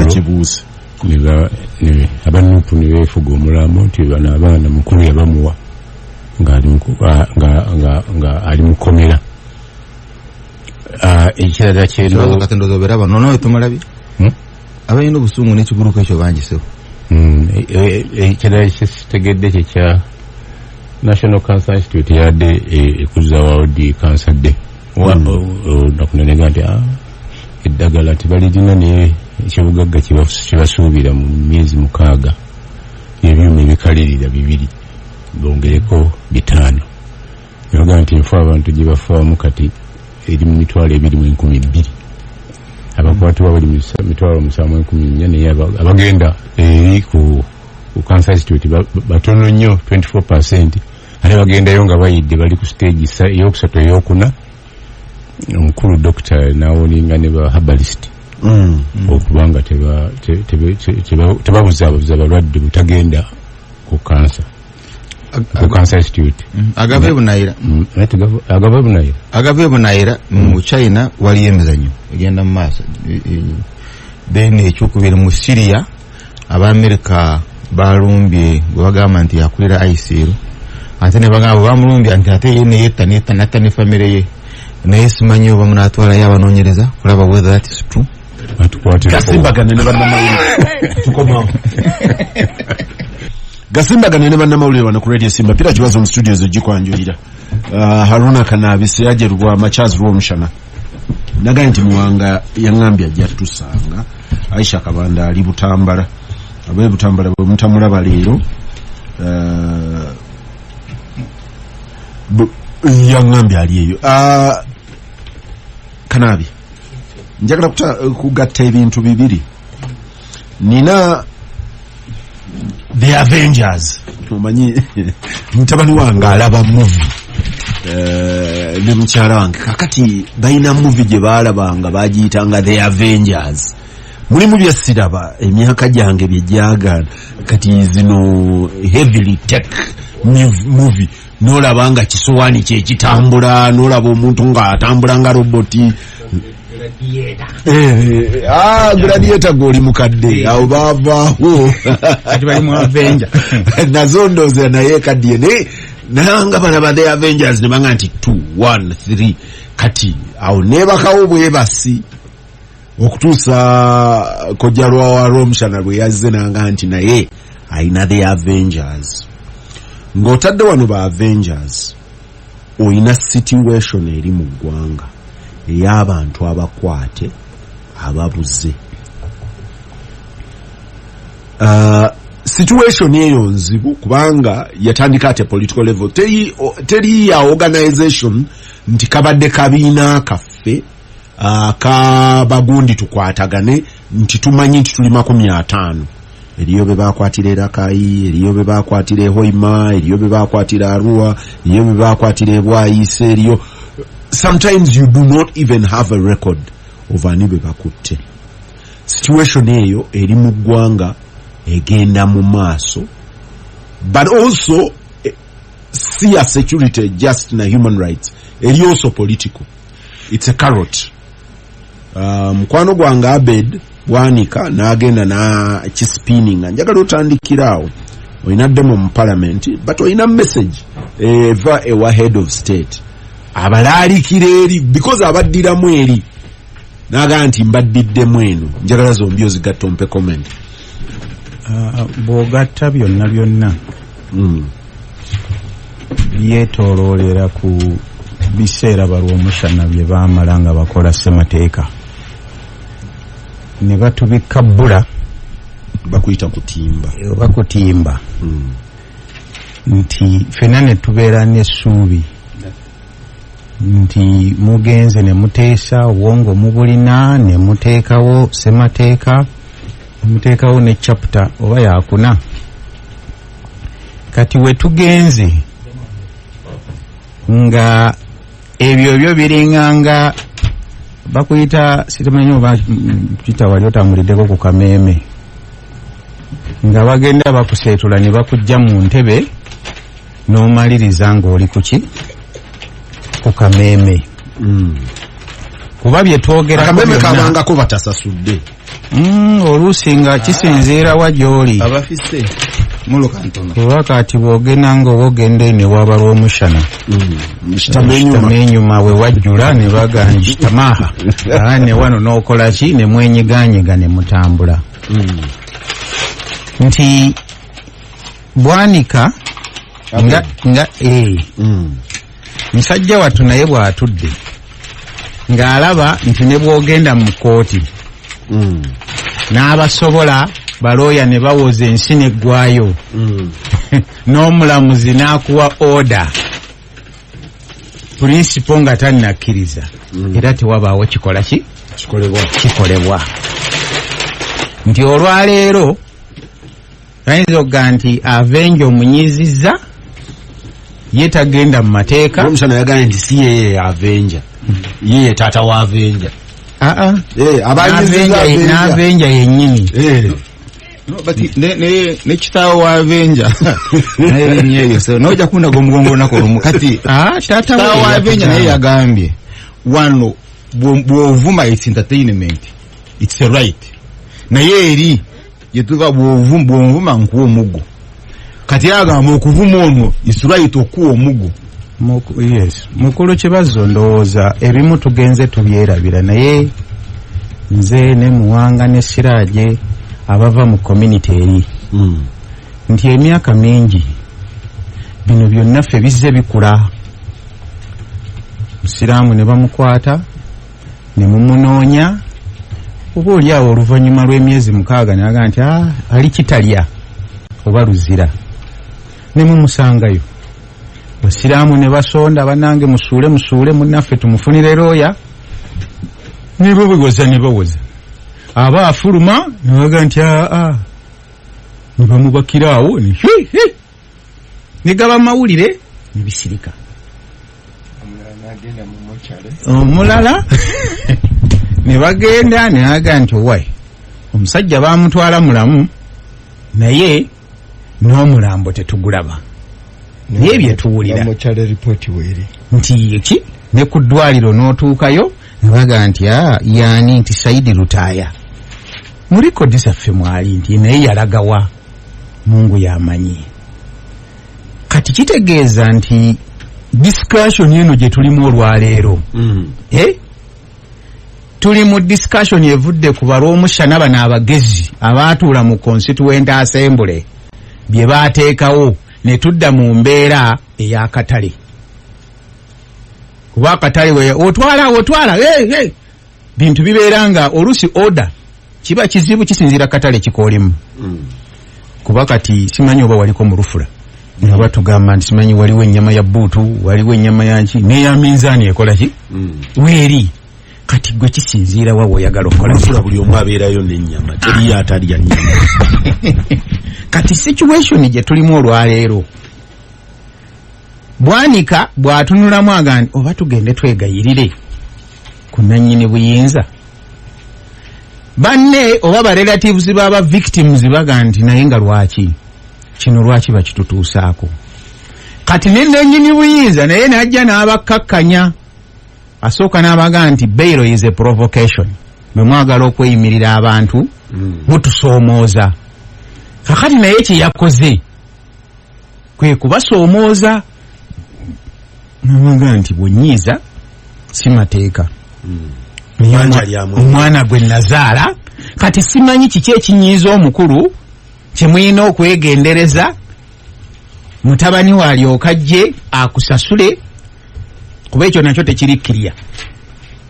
kibuuse abanupu ne beefuga omulambo nti bano abaana mukulu yabamuwa nga ali mukomera. Ekirala kyeno katendozo beraba nono tumalabi abayina obusungu n'ekiguluko ekyo bangisewo. Ekirala kyekitegedde kyekya National Cancer Institute yadde ekuzza World Cancer Day nakunenega nti eddagala tebalirina naye ekyobugagga kibasuubira mu myezi 6 ebyuma ebikalirira 2 bongereko 5 yoga nti nfa abantu gye bafaamu kati eri mu mitwalo 22,000 abakwatibwa bali mitwalo 714 naye abagenda eri ku Cancer Institute batono nnyo 24%, ate bagendayo nga bayidde bali ku stage eyokusatu eyokuna. Omukulu Dr. Nawolinga ne ba herbalist okubanga tebabuza balwadde butagenda ku cancer. Ku Cancer Institute agave bunaira mu China wali emizanyo egenda mu maaso. Then ekyokubiri mu Syria Abamerika balumbye bagamba nti yakulira ICU, ate ne bagamba bamulumbye nti ate yene yetta ne family ye naye simanyi oba munatwalayo abanoonyereza kulaba whether that is true. Gasimbagane ne bannamawulire tukomawo. Gasimbagane ne bannamawulire wano ku Radio Simba. Pira Kibazo mu studios ejikwanjulira. Haruna Kanabisi yajerwa Machazi Romshana. Nagaye nti Muwanga yangambye ajja tusanga. Aisha Kabanda ali Butambala. Abaye Butambala bwe mutamulaba leero. Yangambye ali eyo. Kanabi. Njagala kugatta ebintu bibiri. Nina The Avengers. Omanyi mutabani wange alaba movie. Ne mukyala wange kakati balina movie gye baalabanga bagiyitanga The Avengers. Mulimu bya siraba emyaka gyange byejagana kati zino heavily tech movie. Nolabanga kisowaani kye kitambula, nolaba omuntu nga atambula nga roboti. Gladiator goli mukadde awo baavaawo ati bali mu Avenger nazo ndooza naye kaddiye ne nanga balaba The Avengers ne banga nti 2 1 3 kati awo nebakawo bwebasi okutuusa kojjalwa wa Romshana bwe yazze nanga nti naye ayina The Avengers. Ng'otadde wano ba Avengers oyina situation eri mu ggwanga ey'abantu abakwate ababuze. Situation eyo nzibu kubanga yatandika ate political level. Teri ya organization nti kabadde kabiina kaffe kabagundi tukwatagane nti tumanyi nti tuli 50. Eriyo be bakwatira Rakai, eriyo be bakwatira Hoima, eriyo be bakwatira Arua, eriyo be bakwatira Bwayise, eriyo. Sometimes you do not even have a record of anibe bakutte. Situation eyo eri mu ggwanga egenda mu maaso, but also see a security just na human rights. Eri also political. It's a carrot. Mukwano gwange Abed Bwanika n'agenda na kispinning njagala otandikirawo oyinaddemu mu parliament but oyina message eva ewa head of state abalaalikira eri because abaddiramu eri naga nti mbaddiddemu eno njagala zombi ozigatta ompe comment. Bw'ogatta byonna byetooloolera ku biseera balw'omushana bye baamala nga bakola ssemateeka ne batubika bbula bakuyita kutimba nti fena ne tubeera n'essuubi nti mugenze ne muteesa obwongo mubulina ne muteekawo ssemateeka muteekawo ne chapter oba yakuna kati we tugenze nga ebyo byo biringanga bakuyita sitamanyi oba tuyita wali otambuliddeko ku kameeme nga bagenda bakuseetula ne bakujja mu ntebe n'omaliriza ng'oli kuki ku kameeme kuba bye twogerako akameeme kabangako batasasudde oluusi nga kisinziira wa gy'oli abafise muluka ntono kuba kati bw'ogenda ng'oba ogenda ne waba lw'omushana kitamenyuma we wajjula ne baganja kitamaha ne wano n'okola ki ne mwenyiganyiga ne mutambula nti Bwanika nga musajja wattu naye bw'atudde ng'alaba nti ne bw'ogenda mu kooti n'abasobola balooya ne bawoza ensi neggwayo n'omulamuzi n'akuwa order principle nga tannakkiriza era tewabaawo kikola ki kikolebwa nti olwaleero ayinza okuga nti avenja omunyizizza ye tagenda mu mateeka omusana yagambye nti si yeye avenja yeye taata wa avenja n'avenja yennyini ne kitaawo wa avenja naye so noja kunaga omugongo olunaku olumu kati kitaawo wa avenja naye yagambye wano bw'ovuma it's entertainment it's a right naye eri yetuga bw'ovuma nkuwa omuggo kati agamba okuvuma omwo it's right okuwa omuggo. Yes, mukulu Kibazo ndowooza ebimu tugenze tubyerabira naye nze ne Muwanga ne Siraaje abava mu community eri nti emyaka mingi bino byonna ffe bizze bikula Musiraamu ne bamukwata ne mumunoonya oba oli awo oluvannyuma lw'emyezi 6 naga nti ali kitalya oba luzira ne mumusangayo Basiraamu ne basonda banange musuule munnaffe tumufunire looya ne bawoza aba afuluma ne baga nti ne bamubakiraawo ne gaba mawulire ne bisirika omulala ne bagenda ne aga nti owai omusajja bamutwala mulamu naye n'omulambo tetugulaba naye byetuwulira nti eki ne ku ddwaliro n'otuukayo ne baga nti yaani nti Saidi Lutaaya mu likodi zaffe mwali nti naye yalagawa Mungu yamanyi kati kitegeeza nti discussion eno gye tulimu olwaleero tuli mu discussion evudde ku balw'omushana bano abagezi abaatuula mu Constituent Assembly bye baateekawo ne tudda mu mbeera ey'akatale kuba akatale we otwala bintu bibeera nga olusi order kiba kizibu kisinziira katale kikoolimu kuba kati simanyi oba waliko mu lufula nga batugamba nti simanyi waliwo ennyama ya bbuutu waliwo ennyama yanki neya minzaani ekola ki weeri kati gwe kisinziira wa oyagala okukola lufula buli omu abeerayo n'ennyama teriyo atalya nnyama kati situation gye tulimu olwaleero bwanika bw'atunulamu aga oba tugende twegayirire ku nannyini buyinza banne oba barelatives baba victims baga nti naye nga lwaki kino lwaki bakitutuusaako kati ne nannyini buyinza naye najja n'abakkakkanya asooka n'abaga nti bail is a provocation bwe mwagala okweyimirira abantu mutusoomooza kakati naye kye yakoze kwe kubasoomooza nabaga nti bwenyiiza si mateeka omwana gwe nazaala kati simanyi kiki ekinyiiza omukulu kyemulina okwegendereza mutabani waalyoka ajje akusasule kuba ekyo nakyo tekirikkirya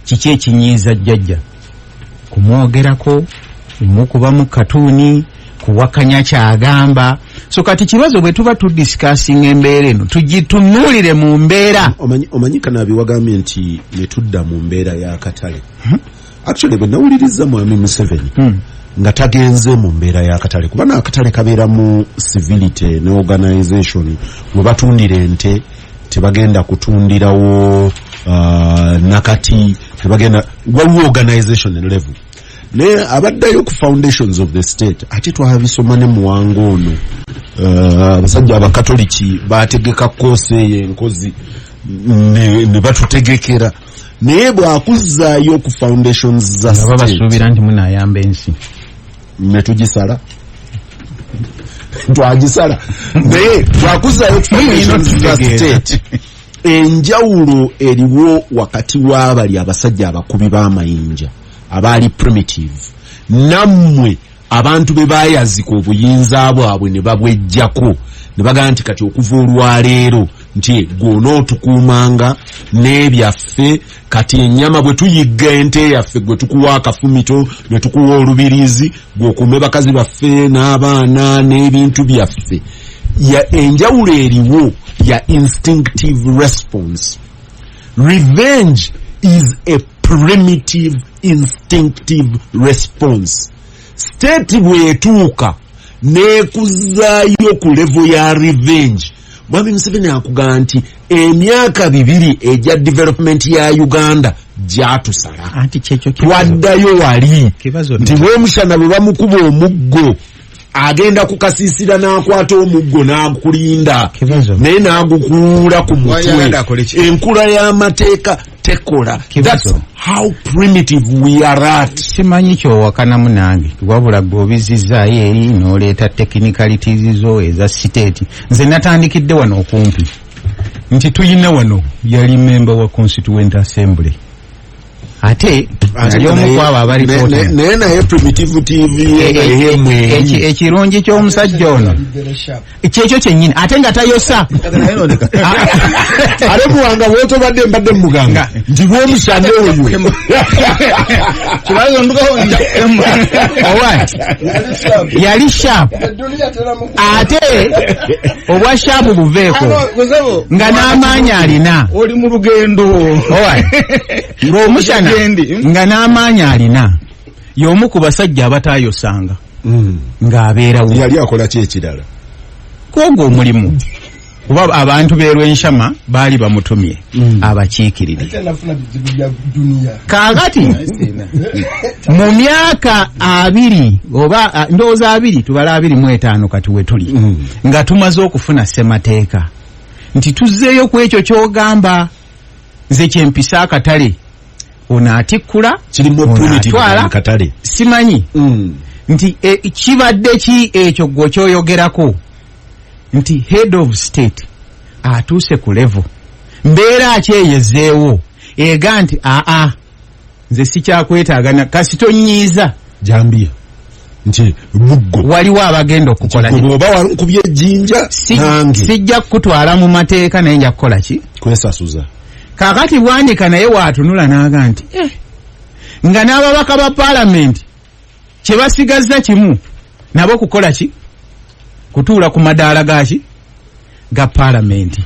kiki ekinyiiza jjajja kumwogerako mukuba mu katuuni kuwakanya kyagamba so kati Kibazo bwe tuba tudiscussing embeera eno tugitunuulire mu mbeera omanyi Kanabi wagambye nti ne tudda mu mbeera y'akatale actually bwe nawuliriza Mwami Museveni nga tagenze mu mbeera y'akatale kuba n'akatale kabeera mu civility ne organization we batundira ente tebagenda kutundirawo nakati tebagenda waliwo organization level ne abaddayo ku foundations of the state ate twabisoma ne Muwanga ono abasajja abakatoliki bategeka koose yenkozi ne batutegekera naye bwakuzaayo ku foundations za state basuubira nti munaayamba ensi ne tugisala twagisala naye bwakuzaayo ku foundations za state enjawulo eriwo wakati w'abali abasajja abakubi b'amayinja abaali primitive nammwe abantu be baayazika obuyinza bwabwe ne babwejjako ne bagamba nti kati okuva olwaleero nti gw'onootukuumanga n'ebyaffe kati ennyama bwe tuyigga ente yaffe gwe tukuwa akafumito ne tukuwa olubirizi gw'okuume bakazi baffe n'abaana n'ebintu byaffe enjawulo eriwo ya instinctive response. Revenge is a primitive instinctive response. State bwetuuka nekuzaayo ku level ya revenge. Mwami Museveni akugamba nti emyaka 2 eja development ya Uganda jatusala. Anti checho waddayo wali Kibazo nti bwemushana bwe bamukuba omuggo agenda kukasisira n'akwata omuggo n'agukulinda naye n'agukuula ku mutwe. Enkula y'amateeka tekola. That's how primitive we are at. Simanyi kyowakanamu nange wabula gw'obizizaayo eri n'oleeta technicalities zo eza state. Nze natandikidde wano okumpi nti tuyina wano yali member wa Constituent Assembly. Ate ali omukwabo abali naye naye primitive TV ekirungi ky'omusajja ono kyekyo kyennyini ate nga tayosa ale muwanga bwotobadde mbadde muganga nti bwomusane oyo yali sharp ate obwa sharp buveeko nga n'amaanyi alina oli mu lugendo ng'omusana nga n'amaanyi alina y'omu ku basajja abatayosanga ng'abeerawo. Yali akola ki ekirala? Kwogwo omulimu kuba abantu b'Erwenshama baali bamutumye abakiikirire. Kaakati mu myaka 2 oba ndowooza 2 tubala 25 kati we tuli nga tumaze okufuna ssemateeka nti tuzzeeyo ku ekyo ky'ogamba nze kyempisa akatale onaatikkula kirimu primitive katale simanyi nti kibadde ki ekyo gwe kyoyogerako nti head of state atuuse ku level mbeera akyeyezeewo ega nti nze sikyakwetaagana kasitonyiiza jambia nti muggo waliwo abagenda okukola oba wankubye ejjinja nange sijja kutwala mu mateeka naye nja kukola ki kwesasuza. Kakati bwandika naye waatunula n'aga nti nga n'ababaka ba paalamenti kye basigazza kimu nabo kukola ki kutuula ku madaala gaki ga paalamenti.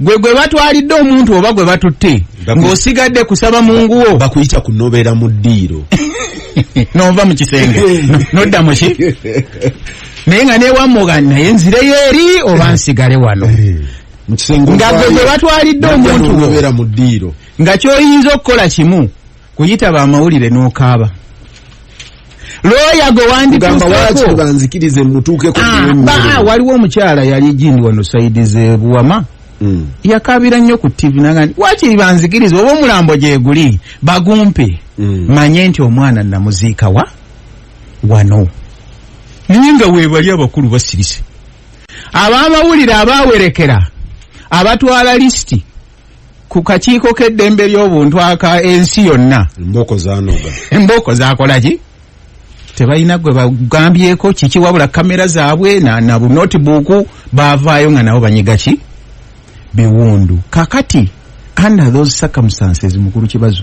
Gwe batwalidde omuntu oba gwe batutte ng'osigadde kusaba munguwo bakuyita kunobeera mu ddiiro n'ova mu kisenge nodda mu ki naye nga neewammoga naye nzireyo eri oba nsigale wano nga gwe batwalidde omuntu obeera mu ddiiro nga ky'oyinza okukola kimu kuyita bamawulire n'okaaba looya gwe wandituuseko banzikirize mutuukeko waliwo omukyala yali jindi wano saidi ze Buwama yakabira nnyo ku TV nagandi wakiri banzikirize oba omulambo gye guli bagumpe manye nti omwana namuziika wano naye nga weebali abakulu basirise ab'amawulire abawerekera abatwala lisiti ku kakiiko k'eddembe ly'obuntu aka ensi yonna emboko zakola ki tebalina gwe bagambyeko kiki wabula kamera zaabwe na notebook baavaayo nga nabo banyiga ki biwundu. Kakati under those circumstances mukulu Kibazo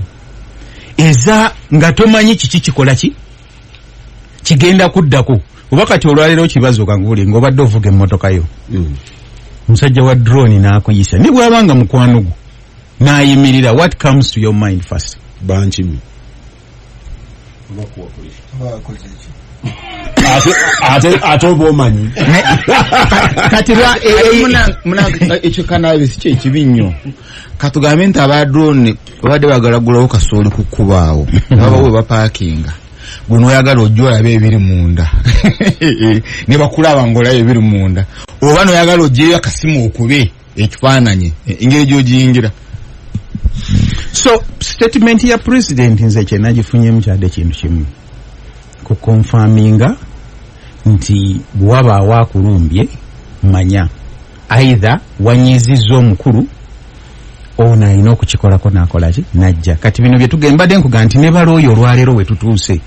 eza nga tomanyi kiki kikola ki kigenda kuddako oba kati olwaleero Kibazo kanguli ng'obadde ovuga emmotoka yo musajja wa drone n'akuyisa ne bw'abanga mukwano gwo n'ayimirira what comes to your mind first? Banchimi ate oba omanyi kati ekyo kanabe si kyekibi nnyo katugambe nti aba drone babadde bagalagulawo kasooli ku kkubaawo baba we bapaakinga guno oyagala ojja olabe ebiri munda ne bakulaba ng'olaba ebiri munda oba noyagala ojjeeyo akasimu okube ekifaananyi engeri gy'ogiyingira. So statement ya president nze kye nagifunyemu kyadde kintu kimu kukonfaminga nti bwaba awakulumbye manya either wanyizizza omukulu ono alina okukikolako n'akola ki najja. Kati bino bye tugembadde nkuga nti ne balooyo olwaleero we tutuuse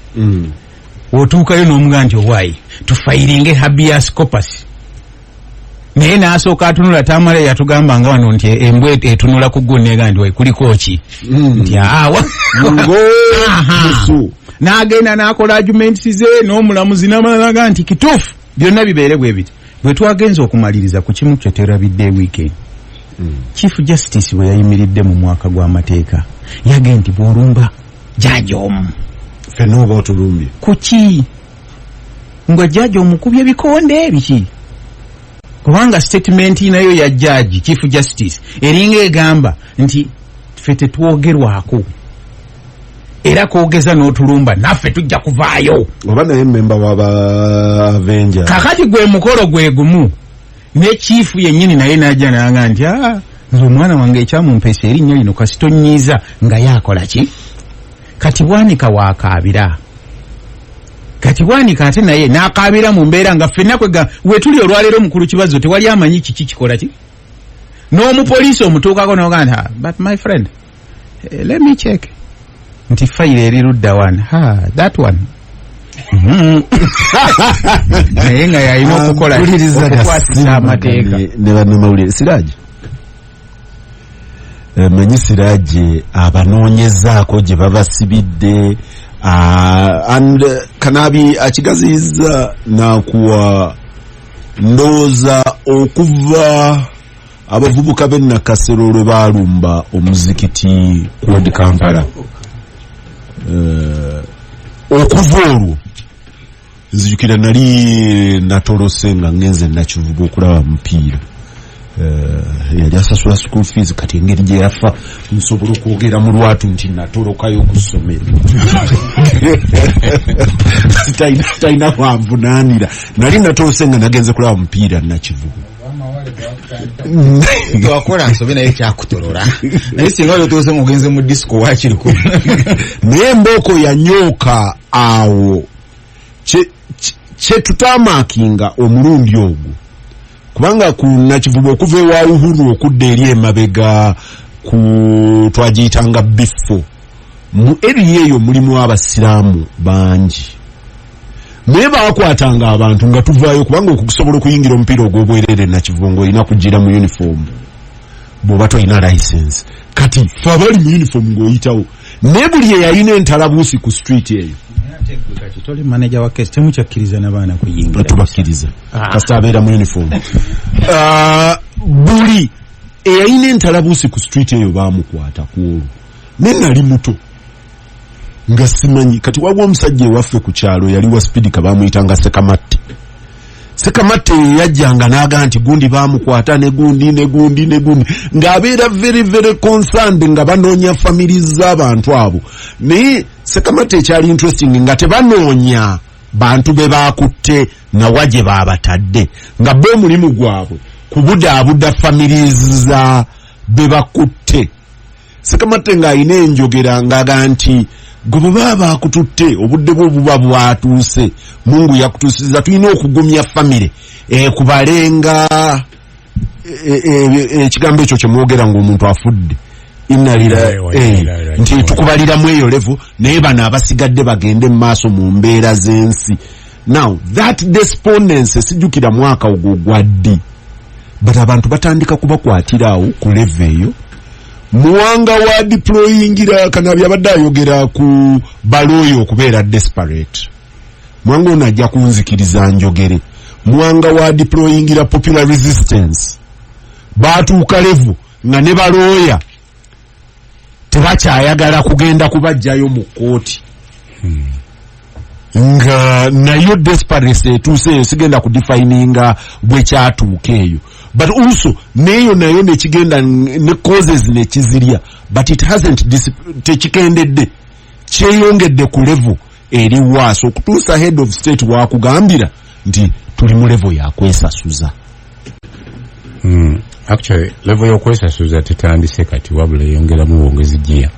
otuukayo n'omuga nti owaayi tufairinge habeas corpus naye n'asooka atunula tamale yatugamba nga wano nti embwa etunula ku ggulu neega nti kuliko ki nti awa n'agenda n'akola arguments ze n'omulamuzi n'amalaga nti kituufu byonna bibeere bwe biti. Bwe twagenza okumaliriza ku kimu kye terabidde weekend Chief Justice we yayimiridde mu mwaka gw'amateeka yagenda nti bw'olumba jaji omu fenna oba otulumbye kuki nga jaji omukubye bikonde biki kubanga statement nayo ya jaji chief justice eringa egamba nti ffe tetwogerwako era koogeza n'otulumba naffe tujja kuvaayo oba naye memba waba Avenger kakati gwe mukolo gwe gumu ne chief yennyini naye najja nanga nti nze omwana wange ekyamumpeesa erinnya lino kasitonyiiza nga yakola ki kati bwanika waakaabira kati bwanika ate naye n'akaabira mu mbeera nga ffenna kwega wetuli olwaleero mukulu Kibazo tewali amanyi kiki kikola ki n'omupoliisi omutuukako n'ogamba but my friend let me check nti fayiro eri ludda one that one naye nga yalina okukola okukwasisa amateeka ne bannamawulire Siraaji manyi Siraaji abanoonyezaako gye babasibidde and Kanabi akigaziyiza nakuwa ndooza okuva abavubuka b'e Nakasero lwe baalumba omuzikiti ku Kampala okuva olwo nzijukira nali natolose nga ngenze nakivuga okulaba mupiira yali asasula school fees kati engeri gye yafa nsobola okwogera mu lwatu nti natolokayo ku ssomero talina kwanvunaanira nali natolose nga nagenze kulaba mupiira nakivuga wakola nsobe naye kyakutolola naye singa otuuse mugenze mu disco wakiriko naye mbooko yanyooka awo kye tutamakinga omulundi ogwo kubanga ku nakivuba okuva ewa Uhuru okudda eri emabega ku twagiyitanga bifo mu eri eyo mulimu abasiraamu bangi naye baakwatanga abantu nga tuvaayo kubanga okusobola okuyingira omupiira ogw'obwerere nakivungo olina kugira mu uniform bw'oba tolina license kati fe abali mu uniform ng'oyitawo naye buli eyalina entalabuusi ku street eyo toli manager wa kesi temukyakkiriza n'abaana kuyingira tubakkiriza kasita abeera mu uniform buli eyalina entalabuusi ku street eyo baamukwata ku olwo naye nali muto nga simanyi kati waliwo omusajja ewaffe ku kyalo yali wa spidika baamuyitanga Sekamatte yajjanga n'aga nti gundi baamukwata ne gundi ng'abeera very very concerned nga banoonya family z'abantu abo naye Sekamatte ekyali interesting nga tebanoonya bantu be baakutte nawa gye baabatadde nga bo omulimu gwabwe kubudaabuda family za be bakutte Sekamatte ng'alina enjogera ng'aga nti gwe baba akututte obudde bwo buba bwatuuse Mungu yakutuusiza tulina okugumya famire kubalenga ekigambo ekyo kye mwogera ng'omuntu afudde inalira nti tukubaliramu eyo levo naye bano abasigadde bagende mu maaso mu mbeera z'ensi now that despondency sijjukira mwaka ogwo gwaddi but abantu batandika kubakwatira awo ku levo eyo muwanga wa deployingira Kanabi abadde ayogera ku baloyo okubeera desperate muwanga ono ajja kunzikiriza njogere muwanga wa deployingira popular resistance baatuuka levo nga ne balooya tebakyayagala kugenda kubajjayo mu kooti nga nayo desperate etuuse eyo sigenda kudefininga bwe kyatuuka eyo but also neyo nayo nekigenda ne causes nekizirya but it hasn't tekikendedde kyeyongedde ku level eri waaso okutuusa head of state wakugambira nti tuli mu level yakwesasuza actually level y'okwesasuza tetandise kati wabula yongeramu bwongezi giya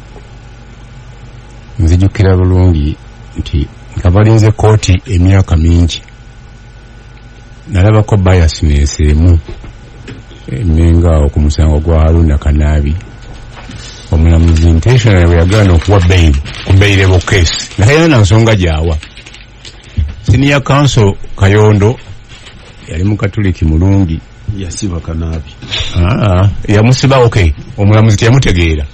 nzijukira bulungi nti nga balinze kooti emyaka mingi nalabako biasness emu emenga ku musango gwa Haruna Kanabi omulamuzi intentional bwe yagaana okuwa bail ku bailable case naye na nsonga gyawa senior counsel Kayondo yali mu Katoliki mulungi yasiba Kanabi yamusiba okay omulamuzi teyamutegeera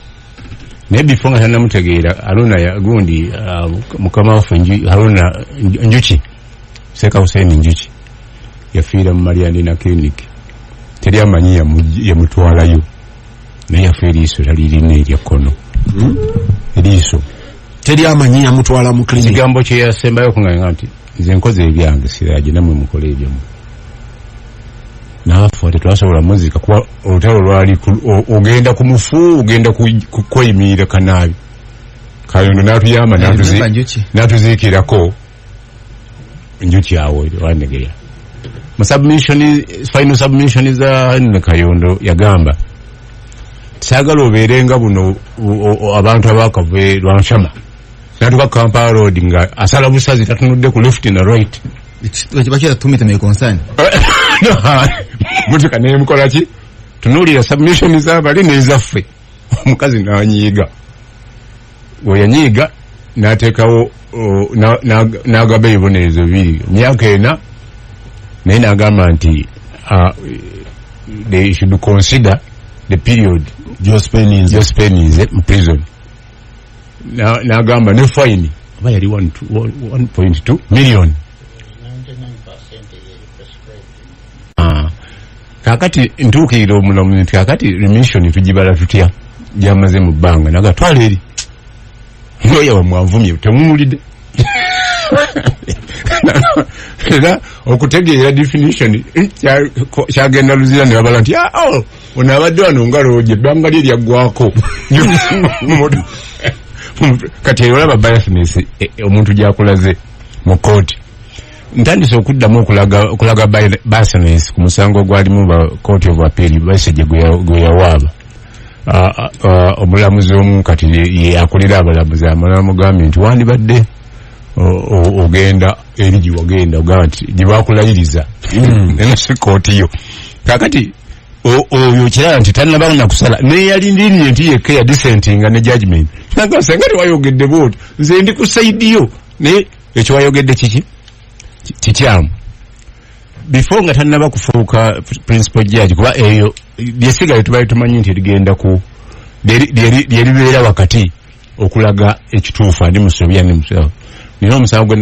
naye before nga tanamutegeera Haruna yagundi mukama waffe Haruna Njuki Seka Hussein Njuki yafiira mu Marianina clinic teri amanyi yamutwalayo naye yafa eriiso talirina eryekkono eriiso teri amanyi yamutwala mu clinic. Kigambo kye yasembayo kunganga nti nze nkoze ebyange siraje namwe mukole ebyo. Nafu tetwasobola muzika kuba olutalo lwali ogenda ku mufu ogenda kukweyimira kanabi. Kayondo natuyamba natuziikirako njuki awo wandegeya. Final submission is Kayondo yagamba. Sagala oberenga buno abantu abakave lwanshama. Natuka Kampala Road nga asala busazi tatunudde ku left na right. Bakira tumite me concern. Mutuka ne mukola ki? Tunulira submission z'abali n'ezaffe. Omukazi n'anyiiga. Oyanyiiga n'ateekawo n'agaba ebibonerezo bibiri. Myaka ena naye n'agamba nti they should consider the period Joe spending in prison. N'agamba ne fine oba yali 1.2 million. 99% kakati ntuukirira omulamu nti kakati remission tugibala tutya gyamaze mu bbanga naga twala eri noya wamwanvumye temumulidde. Era okutegeera definition kyagenda luzira ne babala nti ono abadde wano nga looje ebbanga lye lyaggwako. Kati olaba biasness omuntu gyakulaze mu kooti. Ntandise okuddamu okulaga biasness ku musango gwalimu ba Court of Appeal baseje gwe yawaaba. Omulamuzi omu kati ye akulira abalamuzi amala mugambye nti wandibadde ogenda eri giwagenda ogamba nti gyebakulayiriza enasi kooti yo. Kakati oyo kirala nti tannaba na kusala neyalindiriye nti yekka ya dissentinga ne judgment. Nanga senga tewayogedde booti nze ndi ku saidi yo naye ekyo wayogedde kikyamu. Before nga tannaba kufuuka principal judge kuba eyo lyesigaye tubali tumanyi nti ligenda ku lyeribeera wakati okulaga ekituufu andi musobya ne musawo. Nina omusango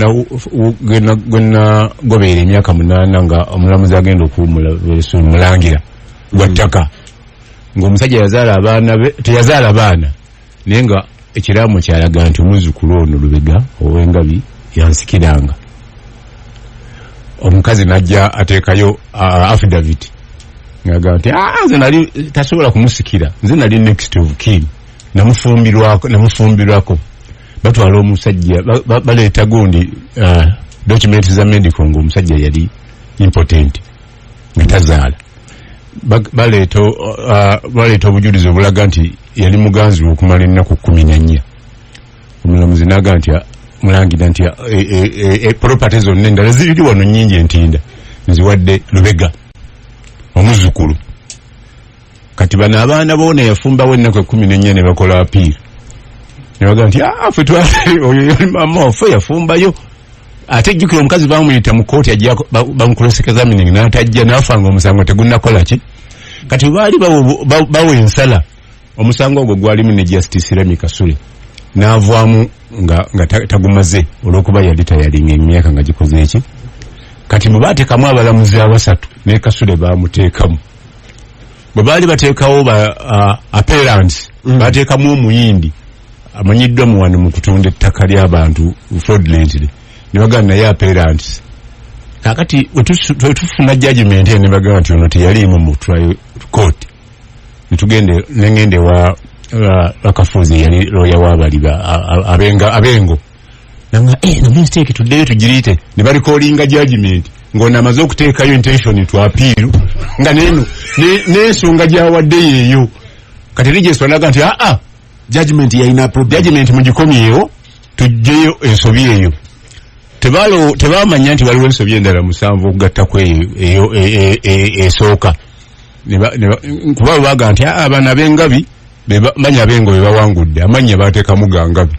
gwena gobeera emyaka 8 nga omulamuzi agenda okumulangira gwa ttaka ng'omusajja teyazaala baana naye nga ekiraamo kyalaga nti omuzukulu ono Lubega ow'Engabi yansikiranga. Omukazi najja ateekayo affidavit ng'agamba nti nze nali tasobola kumusikira nze nali next of kin namufumbirwako. Batwala omusajja baleeta gundi document za medical ng'omusajja yali impotent nga tazaala. Baleeta obujulizi obulaga nti yali muganzi okumala ennaku 14. Omulamuzi n'agamba nti mulangira nti property zonna endala ziri wano nnyingi entinda nziwadde Lubega omuzukulu. Kati bano abaana boona yafumbawo ennaku 14 ne bakola appeal. Nebaga nti ffe oyo mama waffe yafumbayo. Ate jjukira omukazi bamuyita mu kooti ajja bamukuloseka examining n'atajja n'afanga omusango tegunnakola ki. Kati baali bawa ensala omusango ogwo gwalimu ne Justice Remi Kasule n'avaamu nga tagumaze olw'okuba yali tayalinga emyaka nga gikoze eki. Kati bwe baateekamu abalamuzi abasatu ne Kasule baamuteekamu. Bwe baali bateekawo appearance baateekamu omuyindi amanyiddwa mu wano mu kutunda ettaka ly'abantu fraudulently ne bagamba naye appearance. Kakati wetufuna judgment ne bagamba nti ono teyaliimu mu trial court. Nengende wa Kafuzi yali lawyer w'abali abengo. Nanga na mistake tuddeyo tugiriite ne balikolinga judgment ng'ono amaze okuteekayo intention to appeal nga neno n'ensonga gyawadde yeeyo. Kati lijeswa naga nti judgment yalina problem. Judgment mugikomyewo tujjeyo ensobi eyo. Tebamanya nti waliwo ensobi endala 7 okugattako eyo esooka. Kuba baga nti abaana ab'Engabi manya abengo be bawangudde amanya bateekamu gangabi.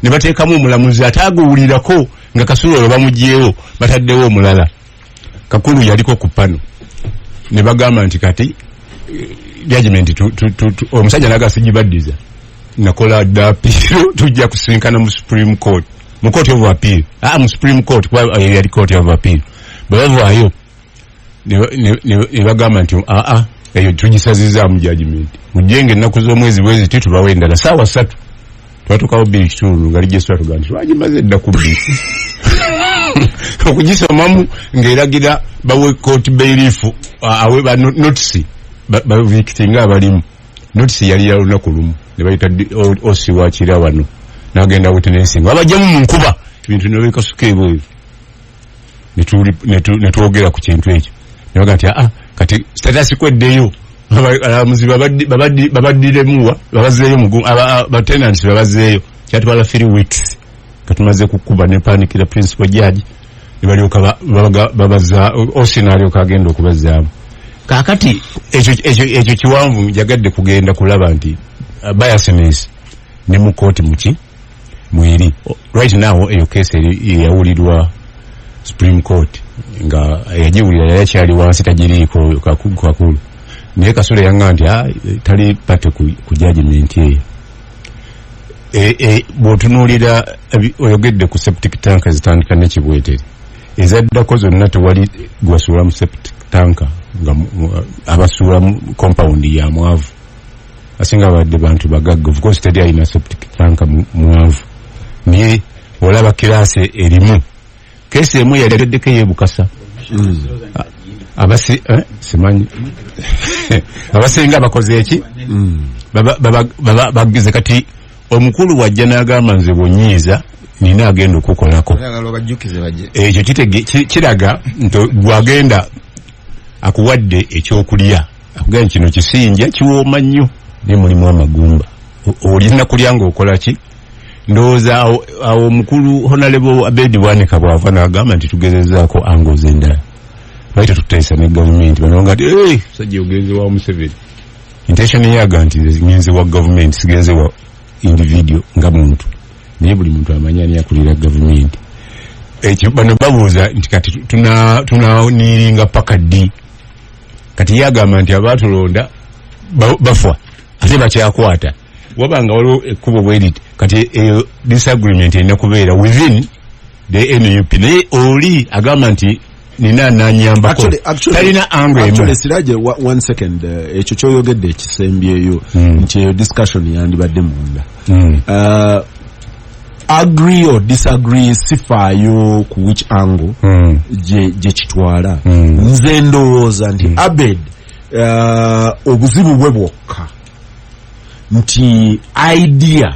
Ne bateekamu omulamuzi ataaguwulirako nga Kasule olwo bamugyewo bataddewo omulala. Kakulu yaliko ku pano. Ne bagamba nti kati judgment omusajja naga sigibaddiza nakola appeal tujja kusinkana mu Supreme Court mu Court of Appeal mu Supreme Court kwa yali Court of Appeal bavaayo ne bagamba nti eyo tugisaziza mu judgment mujenge ennaku z'omwezi bwezi tubawe endala saawa 3 twatukawo bbiri kitundu nga lijesitula tugamba nti twagimaze edda kubbi okugisomamu ng'eragira bawe court bailiff awe ba notice victim abalimu notice yali ya lunaku lumu ne bayita osi wakira wano n'agenda witnessing abajjamu mu nkuba ebintu ne bikasuka ebweru ne twogera ku kintu ekyo ne baga nti kati status kweddeyo abalamuzi babaddiremuwa babazeeyo batenants babazeeyo kyatwala 3 weeks katumaze kukuba ne panikira principal judge ne balyoka babaza osinalyo kagenda okubazaamu kakati ekyo kiwanvu njagadde kugenda kulaba nti biasness ne mu kooti muki mweri right now eyo case yawulirwa Supreme Court nga yajiwulira yakyali wansi tagiriiko kakulu naye kasule yanga nti tali pate ku judgment eyo bw'otunuulira oyogedde ku septic tank zitandika n'ekibwetere ezaddako zonna tewali gwasuula mu septic tank nga abasuula mu compound ya mwavu asinga badde bantu bagagga of course teri alina septic tank mwavu naye olaba kirasi erimu kesi emu yaleddeko ey'ebukasa simanyi abasinga bakoze eki bagize kati omukulu wajja n'agamba nze bwonyiiza nina agenda okukolako ekyo kiraga nti bwagenda akuwadde ekyokulya akugamba kino kisinja kiwooma nnyo naye mulimu amagumba olina kulya ng'okola ki ndowooza awo omukulu Honorable Abedi Bwanika bw'ava n'agamba nti tugezezaako angoza endala lwaki tetuteesa ne gavumenti banonga nti sajja ogenze wa Museveni intention yaga nti ngenze wa gavumenti sigenze wa individual nga muntu naye buli muntu amanya akulira gavumenti ekyo bano babuuza nti kati tunaniiringa paka ddi kati yagamba nti abaatulonda bafa ate bakyakwata wabanga waliwo ekkubo bweriti kati disagreement erina kubeera within the NUP naye oli agamba nti nina nanyambako talina actually Siraje 1 second ekyo kyoyogedde ekisembyeyo nti eyo discussion yandibadde munda agree or disagree sifaayo ku which angle gye kitwala nze ndowooza nti Abed obuzibu bwe bwokka nti idea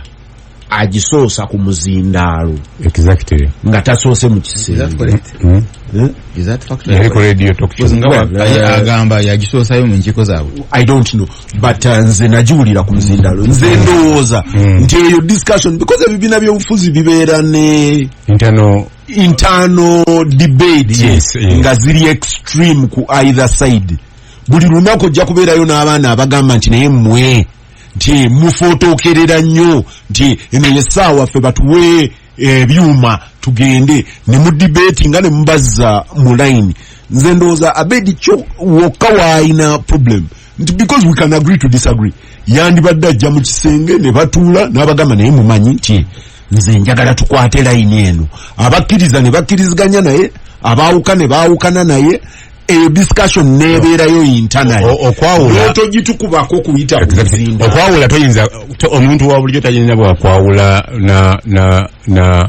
agisoosa ku muzindaalo exactly nga tasoose mu kisenge is that fact radio talk agamba yagisoosayo mu nkiko zaabwe I don't know but nze nagiwulira ku muzindaalo nze ndowooza nti eyo discussion because ebibiina by'obufuzi bibeera ne internal debate nga ziri extreme ku either side buli lunaku ojja kubeerayo n'abaana abagamba nti naye mmwe nti mufotookerera nnyo nti eno yessaawa ffe batuwe ebyuma tugende ne mu debate nga ne mubazza mu line nze ndowooza Abedi kyo wokka waayina problem nti because we can agree to disagree yandibadde ajja mu kisenge ne batuula n'abagamba naye mumanyi nti nze njagala tukwate line eno abakkiriza ne bakkiriziganya naye abaawuka ne baawukana naye eyo discussion nebeerayo internal okwawula togitukubako kuyita kuzinda okwawula toyinza omuntu wa bulijjo tayinza bwakwawula na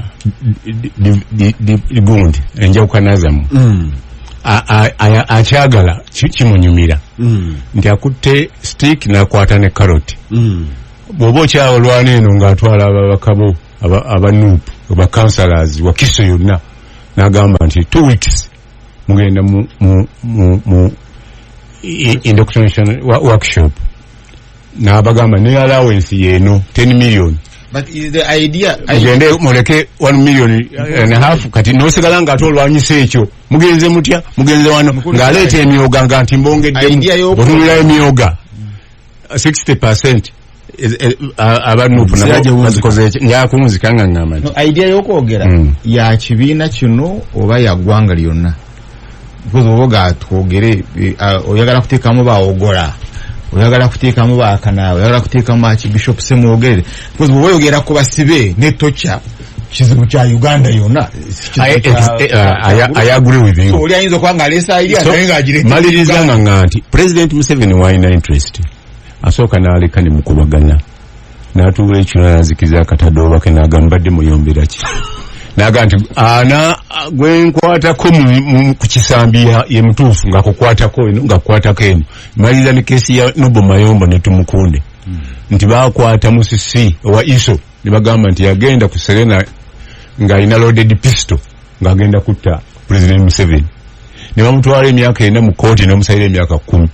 gundi enjawukanazamu akyagala kimunyumira nti akutte stick n'akwata ne carrot bw'oba okyawulwana eno ng'atwala ababakabo abanuupu abacounselors wakiso yonna n'agamba nti 2 weeks mugenda mu indoctrination workshop n'abagamba ne allowance yeno 10 million but is the idea mugende muleke 1 million and a half kati nosigala nga atolwanyisa ekyo mugenze mutya mugenze wano ng'aleeta emyoga nga nti mbongeddemu otulira emyoga 60% abanupu bazikoze njakunzikanga ngamba no idea y'okwogera ya kibiina kino oba ya ggwanga lyonna because oboga twogere oyagala kuteekamu bawogola oyagala kuteekamu bakana oyagala kuteekamu akibishop semwogere because oyogera ku basibe ne tocha kizibu kya Uganda yonna. I agree with you. So oli ayinza kwanga lesa ili anayenga ajire. Maliriza nganti President Museveni wine interest. Asoka na aleka ni mukubagana. Na tuwe chuna nazikiza katadoba ke nagambadde muyombera ki. Naganti ana gwenkwata ko ku kisambi ye mutufu ngakukwata ko ngakwata kenu. Maliriza ni kesi ya Nobo Mayombo ne tumukunde. Nti bakwata musisi wa iso nibagamba nti yagenda ku Serena nga ina loaded pistol nga agenda kutta President Museveni. Nibamutwala emyaka ena mu koti n'omusayira emyaka 10.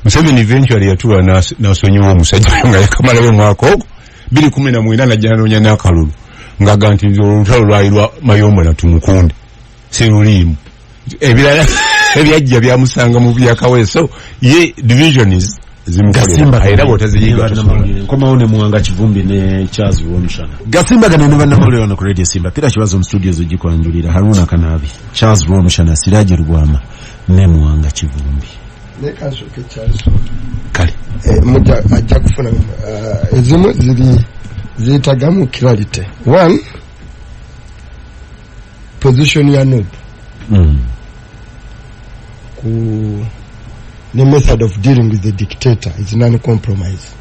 Museveni eventually yatula n'asonyiwa omusajja nga yakamalayo mwaka ogwo 2019 najjana n'onya n'akalulu nga nti olutalo lwalirwa Mayombo na tumukunde serulimu ebirala ebyajja byamusanga mu byakaweso ye division is Gasimbagane era botaziyiga koma one muwanga kivumbi ne Charles Romshana. Gasimbagane ne bannamawulire ono ku Radio Simba pira Kibazo mu studios ugikwanjulira Haruna Kanabi Charles Romshana Siraje Rugwama ne muwanga kivumbi ne kashoke Charles kale muja ajja kufuna ezimu zitagamu clarity. One, position ya noob the method of dealing with the dictator is non-compromise.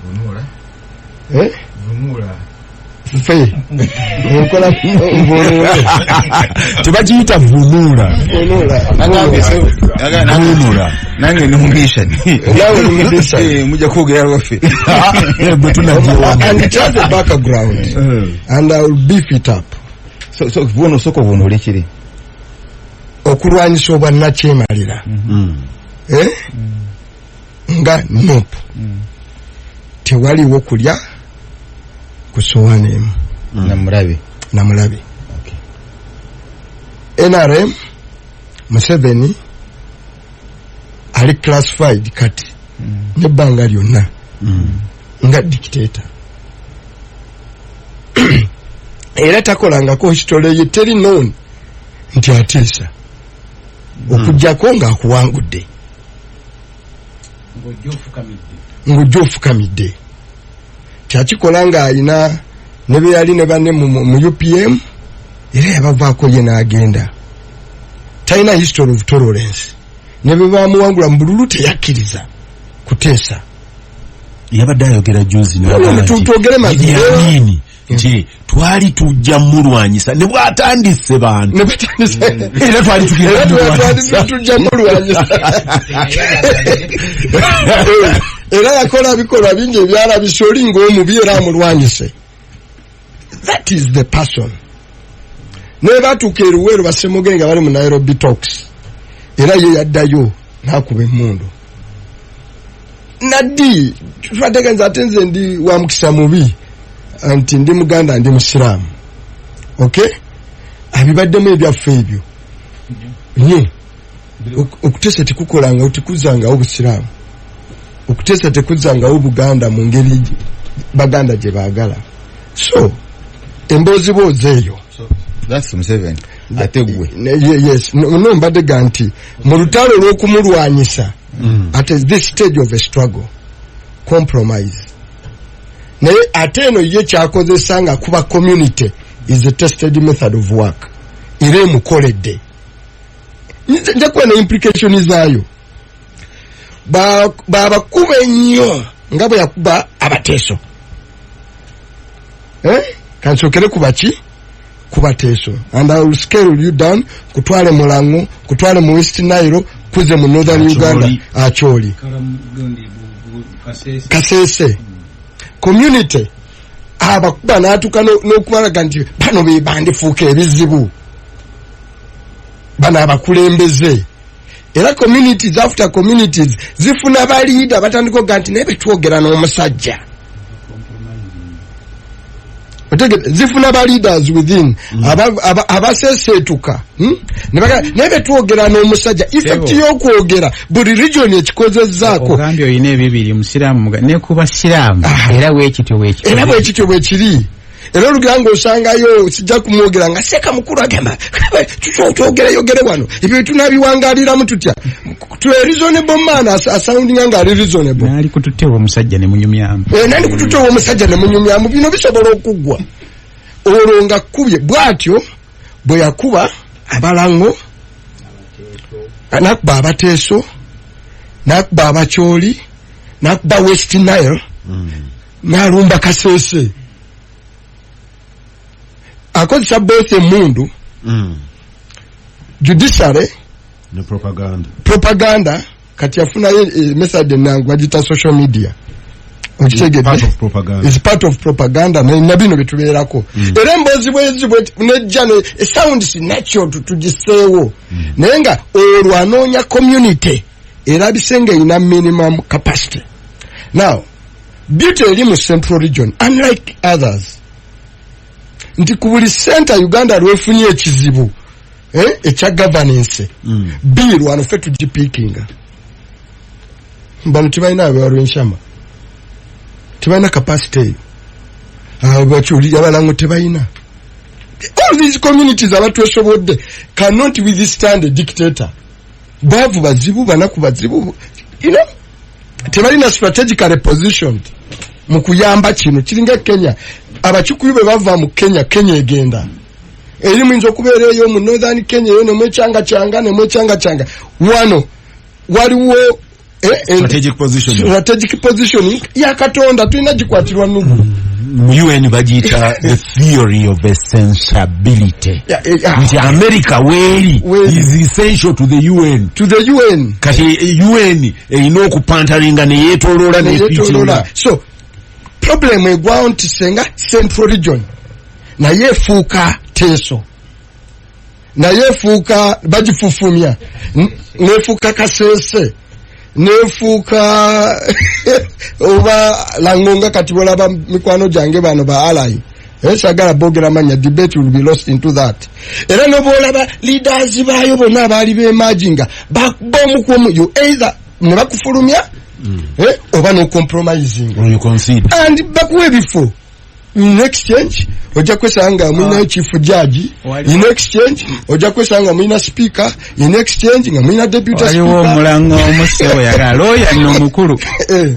Vunula. Vunula. Fei. Enkola vunula. Tubajiyita vunula. Vunula. Nange numbisha. Nawe numbisha. Muja kwogera wafe. And it has a background. And I will beef it up. So vuno soko vunula kiri. Okulwanyisa obwannakyemalira nga nope tewaliwo kulya ku sowaani emu namulabe NRM Museveni ali classified kati nebbanga lyonna nga dictator era takolangako hitole ye teri known nti atiisa okujjako ng'akuwangudde ng'ojja ofukamidde kyakikola ng'alina ne be yali ne banne mu UPM era yabavaako ye n'agenda talina history of tolerance ne be baamuwangula mu bululu teyakkiriza kuteesa yabadde ayogera juzi tutwogere mazima nti twali tujja mulwanyisa ne bwatandise bantu era twali tujja mulwanyisa era yakola bikolwa bingi ebyalabisa oli ng'omubi era amulwanyise. That is the person. Ne batuuka eruweero Basemugenge nga bali mu Nairobi talks era ye yaddayo n'akuba emmundu naddi twategeeza ate nze ndi wa mukisa mubi anti ndi Muganda ndi Musiraamu. Okay? Abibaddemu ebyaffe ebyo. Okutesa tekukolanga otikuzangawo Busiraamu. Okutesa tekuzangawo Buganda mu ngeri Baganda gye baagala. So, emboozi eyo. That's Museveni. Ategwe. Yes. No mbadde ganti. Mu lutalo lw'okumulwanyisa at this stage of a struggle. Compromise. Naye ate eno ye kyakozesa nga kuba community is a tested method of work. Ire mukoledde. Njakuwa na implication zaayo. Babakuba ennyo nga bwe yakuba abateeso. Kansokere kubaki? Kubateeso. And I will scale you down kutwale Mulango, kutwale mu West Nile, kuze mu Northern Uganda, Acholi. Kasese. Community abakuba n'atuuka n'okubalaga nti bano be bandifuuka ebizibu bano abakulembeze era communities after communities zifuna baliida batandika okuga nti naye betwogera n'omusajja zifuna ba leaders within abasesetuka naye betwogera n'omusajja effect y'okwogera buli region ekikozezzaako ogambye oyina ebibiri Musiraamu ne kuba Siraamu era bwekityo bwekiri era olugango osangayo sijja kumwogera nga seka mukulu agamba yogere wano ebyo tunabiwangalira mututya to a reasonable man asounding nga ali reasonable nali kututewa omusajja ne munyumyamu nandi kututewa omusajja ne munyumyamu bino bisobola okuggwa olwo nga kubye bwatyo bwe yakuba abalango nakuba abateeso nakuba abakyoli nakuba West Nile n'alumba Kasese akozesa both emundu judiciary ne propaganda kati afunayo method nangu agita social media propaganda is part of propaganda na bino bitubeerako era emboozi bwezibwe nejja ne sounds natural tugiseewo naye nga olwo anoonya community era bisenge ina minimum capacity. Now beauty eri mu central region unlike others nti ku buli center Uganda lwefunye ekizibu ekya governance bill wano fe tugipikinga mbano tibalina abalwenshama tibalina capacity abakyoli abalango tebalina. All these communities abatwesobodde cannot withstand a dictator. Bavu bazibu banaku bazibu tebalina strategically positioned mu kuyamba kino kiringa Kenya abachikuyu be bava mu Kenya egenda eri mwinzo okubeera eyo mu northern Kenya yo nemwechanga changa wano waliwo strategic positioning ya Katonda tulina gikwatirwa nugu UN bagita the theory of essentiality. Nti America weri is essential to the UN. Kati UN ino okupantalinga ne yetolola ne yetolola. So problem egwa nti senga central region na yefuuka teso na yefuuka bagifufumya nefuuka Kasese nefuuka oba langonga kati bolaba mikwano jange bano ba alai sagala bogera manya debate will be lost into that. Era no bolaba leaders bayo bonna bali be emerginga babomu ku you either ne bakufulumya oba no compromising or you concede and bakuwe before in exchange oja kwesanga mwina chief judge in exchange oja kwesanga mwina speaker in exchange nga mwina deputy speaker aliwo mulango omusewo yagala lawyer no mukulu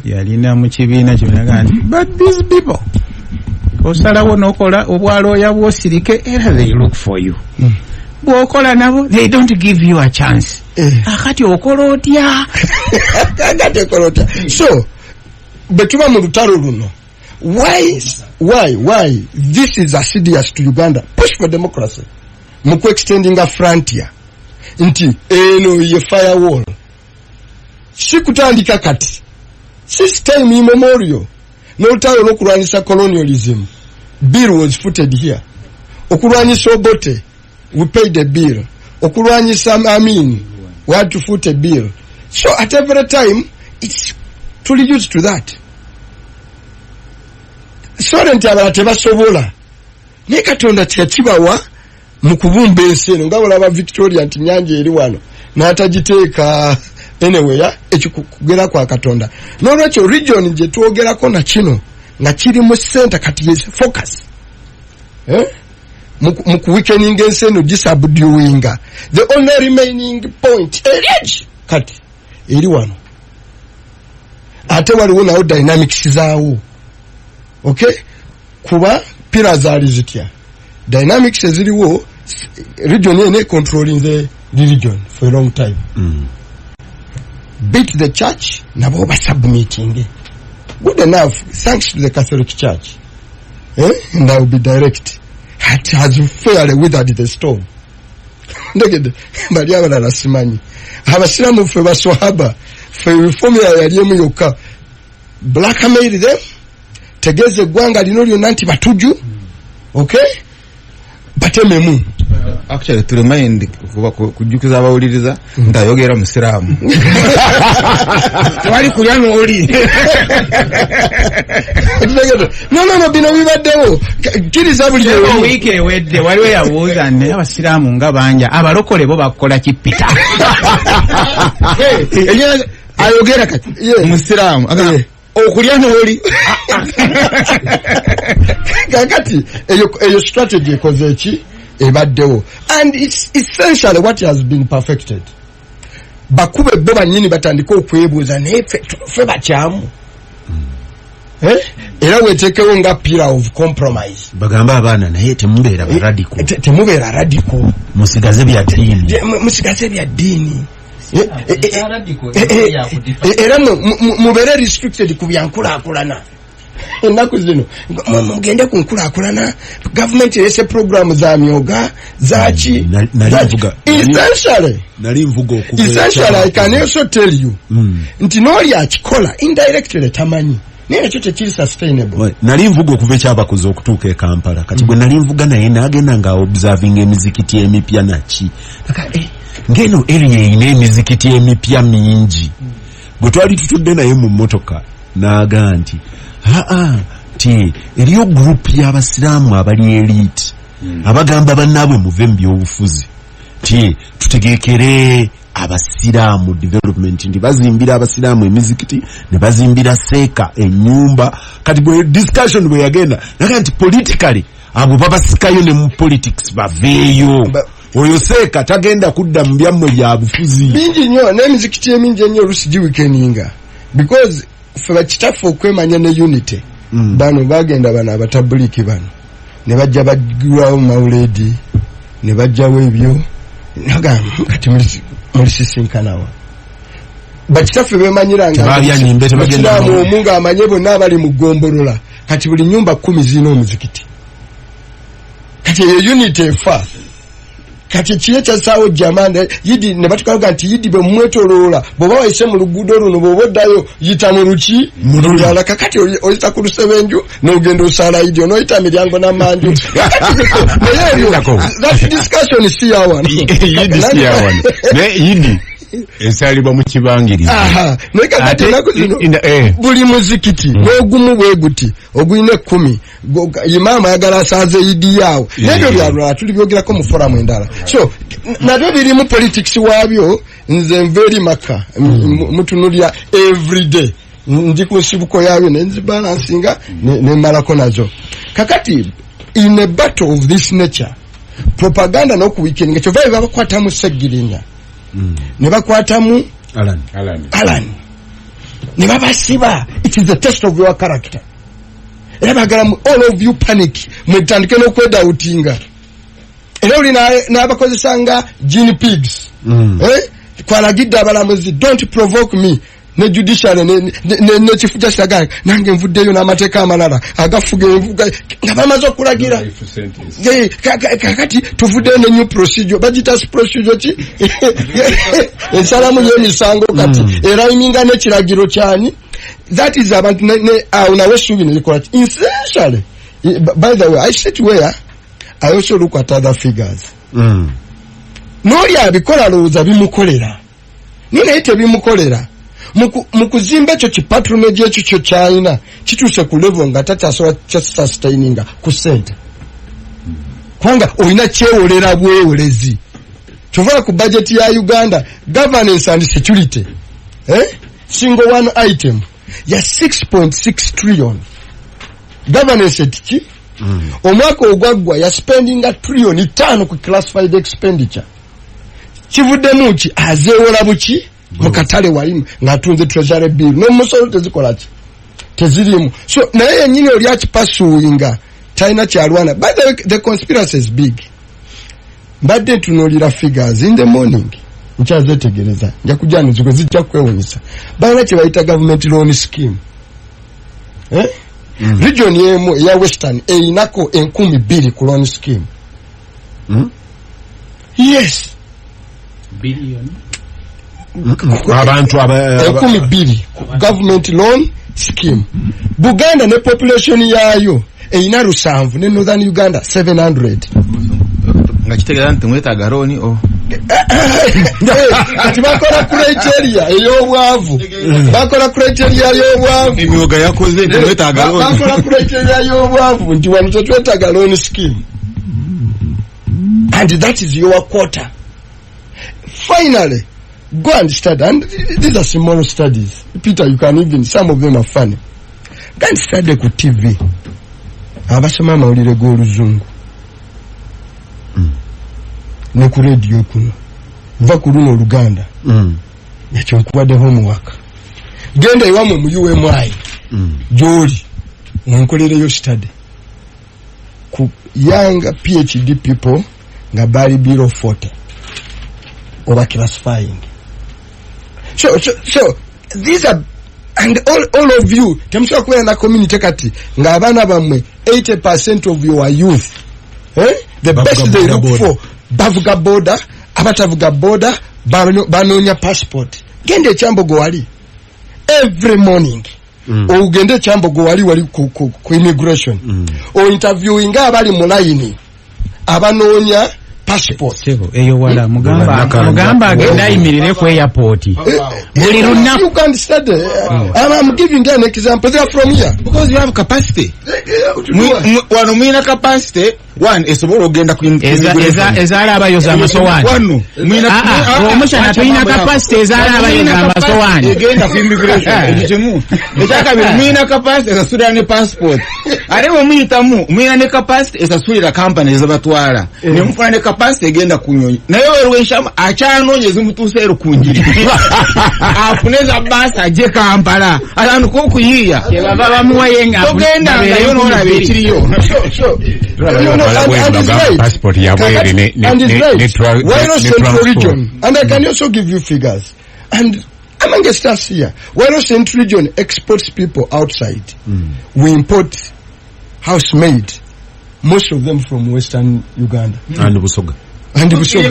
yalina mu kibiina kibinaga nti but these people osalawo nokola obwaloya bwosirike era they look for you bwokola nabo they don't give you a chance akati okola otya akati okola otya so betuba mu lutalo luno why this is assiduous to Uganda push for democracy muku extending a frontier nti eno ye firewall sikutandika kati system immemorial no talo lokulwanisa colonialism bill was footed here okulwanyisa Obote we paid the bill okulwanyisa Amin we had to foot a bill so at every time it's truly used to that. Sorenti abala tebasobola ne Katonda kyakibawa mu kubumba ensi eno nga bolaba Victoria nti nyanja eri wano n'atagiteeka anywhere ekikugera kwa Katonda n'olwekyo region gye twogerako na kino nga kiri mu center kati yes focus mu weakening ensi eno disabduinga the only remaining point eri kati eri wano ate waliwo nawo dynamics zaawo. Okay, kuba pillars are zitya dynamics eziliwo region ene controlling the religion for a long time beat the church nabo ba submitting good enough thanks to the Catholic Church and I will be direct it has fairly withered the storm ndegede bali abala simanyi abasilamu fe baswahaba fe reform ya yaliemu yokka blackmail them tegeze gwanga lino lyonna nti batuju okay batememu actually to remind kujukiza abawuliriza ndayogera musiramu wali kulyano oli no bino bibaddewo kiriza buli week ewedde waliwo yawuuza ne abasiraamu nga banja abalokole bo bakola kipita ayogera kati musiramu okulya n'oli kakati eyo strategy ekoze eki ebaddewo, and it's essentially what has been perfected. Bakube bo banyini batandika okwebuuza naye ffe bakyamu era wetekewo nga pillar of compromise. Bagamba abaana naye temubeera baradiko, temubeera radiko, musigaze bya ddiini, musigaze bya ddiini era mubeere restricted ku byankulaakulana. Ennaku zino mugende ku nkulaakulana, gavumenti erese programu za myoga zaki nali nvuga okuva essentially. I can also tell you nti n'oli akikola indirectly tamanyi naye ekyo tekiri sustainable. Nali nvuga okuva ekyabakoze okutuuka e Kampala, kati bwe nali nvuga naye n'agenda nga observing emizikiti emipya naki ngeno area eyina emizikiti emipya mingi. Bwe twali tutudde naye mu mmotoka n'aga nti ti eriyo group y'abasiraamu abali elite abagamba bannaabwe muve mu byobufuzi ti tutegekere abasiraamu development, ndi bazimbira abasiraamu emizikiti ne bazimbira seeka ennyumba. Kati bwe discussion bwe yagenda naga nti politically abo babasikayo ne mu politics baveeyo, oyo seeka tagenda kudda mu byammwe bya bufuzi bingi nnyo n'emizikiti emingi ennyo olusi weekeninga because ffe bakitaffe okwemanya ne unity. Bano bagenda bano abatabuliki bano ne bajja bagulawo mawuledi ne bajjawo ebyo naga kati mulisisinkanawa bakitaffe bemanyiranga bakiraamu omu ng'amanye bonna abali mu ggombolola kati buli nyumba 10 zirina omuzikiti. Kati eyo unity efa kati kiye kyasaawo jamanda yidi ne batukaga nti yidi be mwetoloola bw'oba wayise mu luguudo luno bw'oba oddayo yita mu luki mu lulala. Kakati oyita ku lusebenju n'ogenda osaala yidi onoyita miryango n'amanju. That discussion is here one. Yidi si yawan ne yidi esalibwa mu kibangiriza. Naye kakati ennaku zino buli muzikiti n'ogumu bwe guti ogulina 10 imaama ayagala asaaze yidi yaawo nebyo byalulala tuli byogerako mu foramu endala. So nabyo birimu politics waabyo. Nze nveeri maka mutunulya everyday ndi ku nsibuko yaabyo nenzibalansinga nemalako nazo. Kakati in a battle of this nature propaganda n'okuweekeninga kyova babakwatamu Seggirinya ne bakwatamu Alan ne babasiba. It is the test of your character. Era bagala all of you panic mwetandike n'okwedawutinga. Era oli n'abakozesanga guinea pigs kwalagidde abalamuzi don't provoke me ne judiciary ne chief justice aganga nange nvuddeyo n'amateeka amalala agafuga envuga nga bamaze okulagira kakati tuvuddeyo ne new procedure bagita procedure ki ensalamu y'emisango kati era iminga n'ekiragiro kyani. That is abantu nawe subi nelikola essentially. By the way, I sit where I also look at other figures. N'oli abikola lowooza bimukolera ninaye tebimukolera mu kuzimba ekyo kipatronage ekyo kyo kyalina kituuse ku level nga tatasobola sustaininga ku ssente kubanga olina kyewolera bwewolezi. Kyova ku budget ya Uganda governance and security single one item ya 6.6 trillion governance etiki omwaka ogwaggwa ya spending $5 trillion ku classified expenditure. Kivuddemu ki azeewola buki mu katale walimu ng'atunze treasury bill n'omusolo tezikola ki tezirimu. So naye yennyini oli akipasuwinga talina kyalwana. By the way, the conspiracy is big. Mbadde ntunuulira figures in the morning nkyazetegereza nja kujja nziko zijja kwewunyisa. Balina kye bayita government loan scheme region yemu eya western eyinako 2,000 ku loan scheme. Yes billion abantu 2,000 government loan scheme. Buganda ne population yayo eyina 7 ne northern Uganda 700. Nga kitegeeza nti mwetaaga looni kati bakola criteria ey'obwavu. Bakola criteria y'obwavu. Emyoga yakoze nti mwetaaga looni. Bakola criteria y'obwavu nti wano tetwetaaga loan scheme. And that is your quota. Finally, go and study. And these are small studies. Peter, you can even, some of them are funny. Go and study ku TV. abasoma amawulire g'oluzungu ne ku radio kuno va ku luno Oluganda ekyo nkuwadde homework genda ewamwe mu UMI gy'oli onkolereyo study ku young PhD people nga bali below 40 over classifying. So these are, and all of you temusha kuwa na community kati nga abana bamwe 80% of your youth the best they look for bavuga border abatavuga border banonya passport gende Kyambogo wali every morning ogende Kyambogo wali ku immigration o interviewing abali mu line abanonya passport eyo wala mugamba agenda imirire ku airport buli lunaku. You can study. I'm giving you an example. They are from here because you have capacity. Wano mwina capacity one esobola ogenda ku ezala abayoza amasowani wano mwina omushana tulina capacity ezala abayoza amasowani egenda ku immigration ekitemu ekakabiri mwina capacity esasulira ne passport alewo mwitamu mwina ne capacity esasulira company ezabatwala ne mufuna ne capacity egenda kunyonya naye werwenshama akyanoonye zimutuuseero kunjiri afuneza basa aje Kampala abantu ko kuyiya baba bamuwayenga ogenda ngayo n'olaba ekiriyo passport ya bwere ne why not Central Region? And I can also give you figures. And among the stars here, why not Central Region exports people outside? We import house-made, most of them from Western Uganda. And Busoga. You see,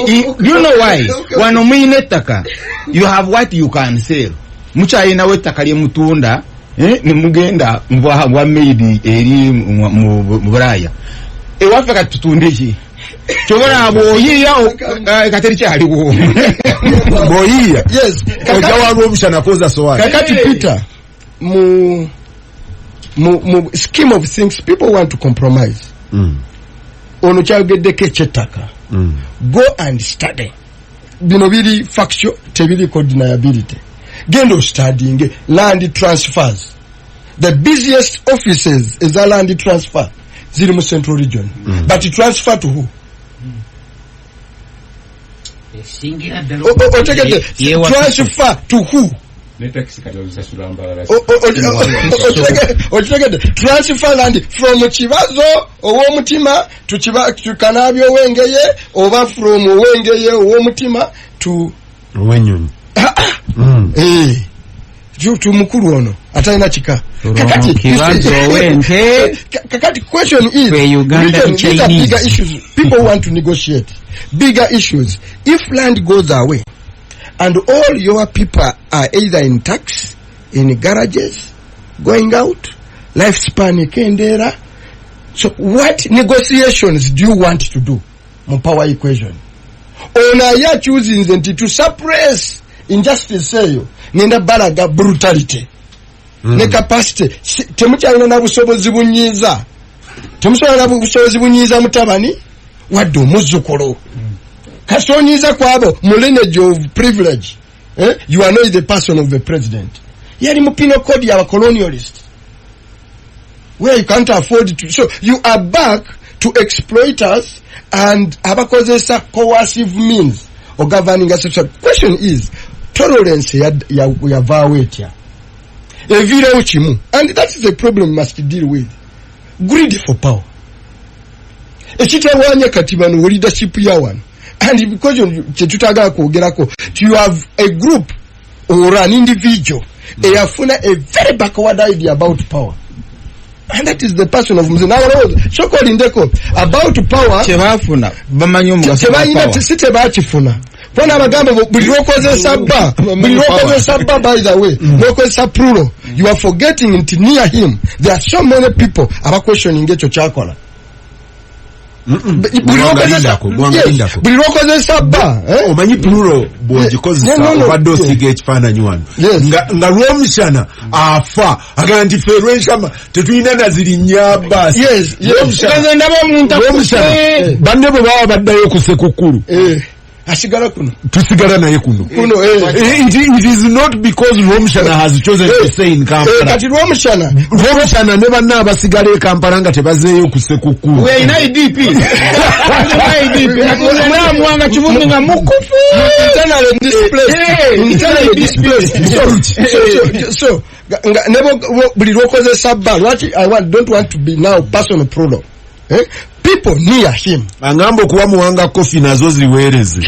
do you know why? Wanominetaka, you have what you can sell. Mucha ina wetaka lye mutunda, ni mugenda mwa made eri mu Buraya. Ewafe katutundechi. Chobora aboyiya kateri kyaliwo. Boyiya. Yes. Ojawa omushana koza sowani. Kakati Peter mu scheme of things people want to compromise. Ono kyagedeko eky'ettaka. Go and study. Bino biri factual, tebiri deniability. Gendo studying land transfers. The busiest offices is a land transfer. Ziri mu Central Region. But transfer to who? Transfer to who? Transfer land from Kibazo owomutima to Kanabyo Wengeye over from Wengeye owomutima to Wenyonyi. To mukuru ono atayina chika. Kibazo wenge. Kakati question is Uganda and these are bigger issues. People want to negotiate bigger issues. If land goes away and all your people are either in tax, in garages, going out, lifespan ikendera. So what negotiations do you want to do? Power equation. Ona ya choosing to suppress injustice sayo. Nenda balaga brutality. Ne capacity. Temukyalina na busobozi bunyiza. Temusobola na busobozi bunyiza mutabani. Wadde omuzukulu. Kasonyiza kwabo mu lineage of privilege. You are not the person of the president. Yali mu penal code ya colonialist. Where you can't afford to. So you are back to exploiters and abakozesa coercive means of governing us. So question is tolerance ya vawetya. Evira uchimu. And that is a problem we must deal with. Greed for power. Ekitawanya katibano leadership ya one. And because you have a group or an individual, they have a very backward idea about power. And that is the person of Mzee. Now, so called indeko about power. Chebafuna. Bamanyumu. Chebafuna. When I'm a gamma, Bilokoze Sabba, by the way, Lokoze Saprulo, you are forgetting near him. There are so many people are questioning tekyakola. Bilokoze Sabba, omanyi plural bw'ogikozesa obadde osiga ekifaananyi wano nga lw'omushana afa agamba nti ffe lw'enshama tetulina nazirinnya basi lw'omushana banne bwe baba baddayo ku ssekukkulu asigala kuno tusigala naye kuno it is not because Romshana has chosen to stay in Kampala kati Romshana ne banna abasigala e Kampala nga tebazeeyo ku Ssekukkulu we ina IDP na mwanga chibungu nga mukufu internally displaced so nebo buli lokozesa bba lwaki don't want to be now personal prologue people near him angamba okuwa muwanga kofi nazo ziweereze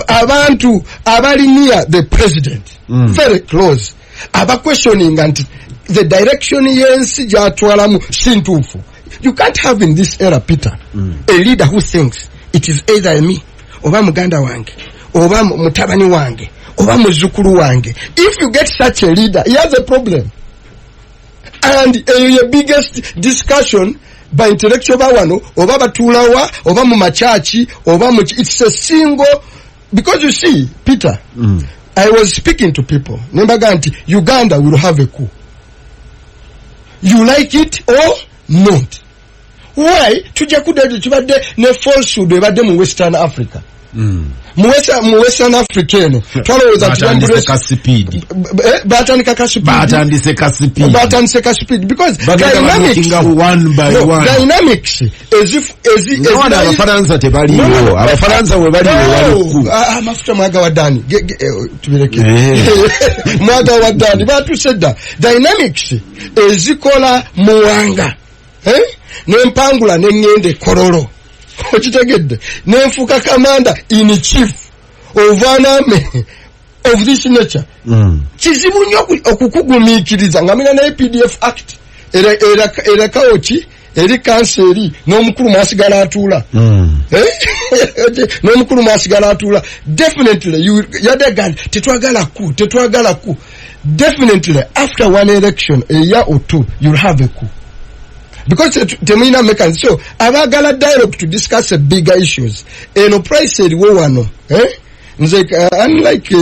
abantu abali near the president very close aba questioning and the direction yensi gyatwalamu sintuufu. You can't have in this era, Peter, a leader who thinks it is either me oba muganda wange oba mutabani wange oba muzukulu wange. If you get such a leader, he has a problem. And your biggest discussion by intellectual bawano oba batulawa oba mu machachi oba mu, it's a single, because you see Peter, I was speaking to people nembaga nti Uganda will have a coup. You like it or not? Why? Tujja kudde kibadde ne falsehood ebadde mu Western Africa. Mu Western Africa eno twalowooza batandika ka speed because dynamics abafaransa tebaliwo abafaransa we baliwo amafuta mwaga wa Dani tubireke mwaga wa Dani batusedda dynamics ezikola muwanga n'empangula n'engende kororo okitegedde n'enfuuka commander in chief of an army of this nature. Kizibu nnyo okukugumiikiriza nga mina ne PDF act era kaoki eri kanseri n'omukulu mwasigala atuula n'omukulu mwasigala atuula. Definitely yadegan tetwagala ku definitely after one election a year or two you'll have a coup. Because temina mechanism. So abagala dialogue to discuss bigger issues. Eno price eriwo wano nze unlike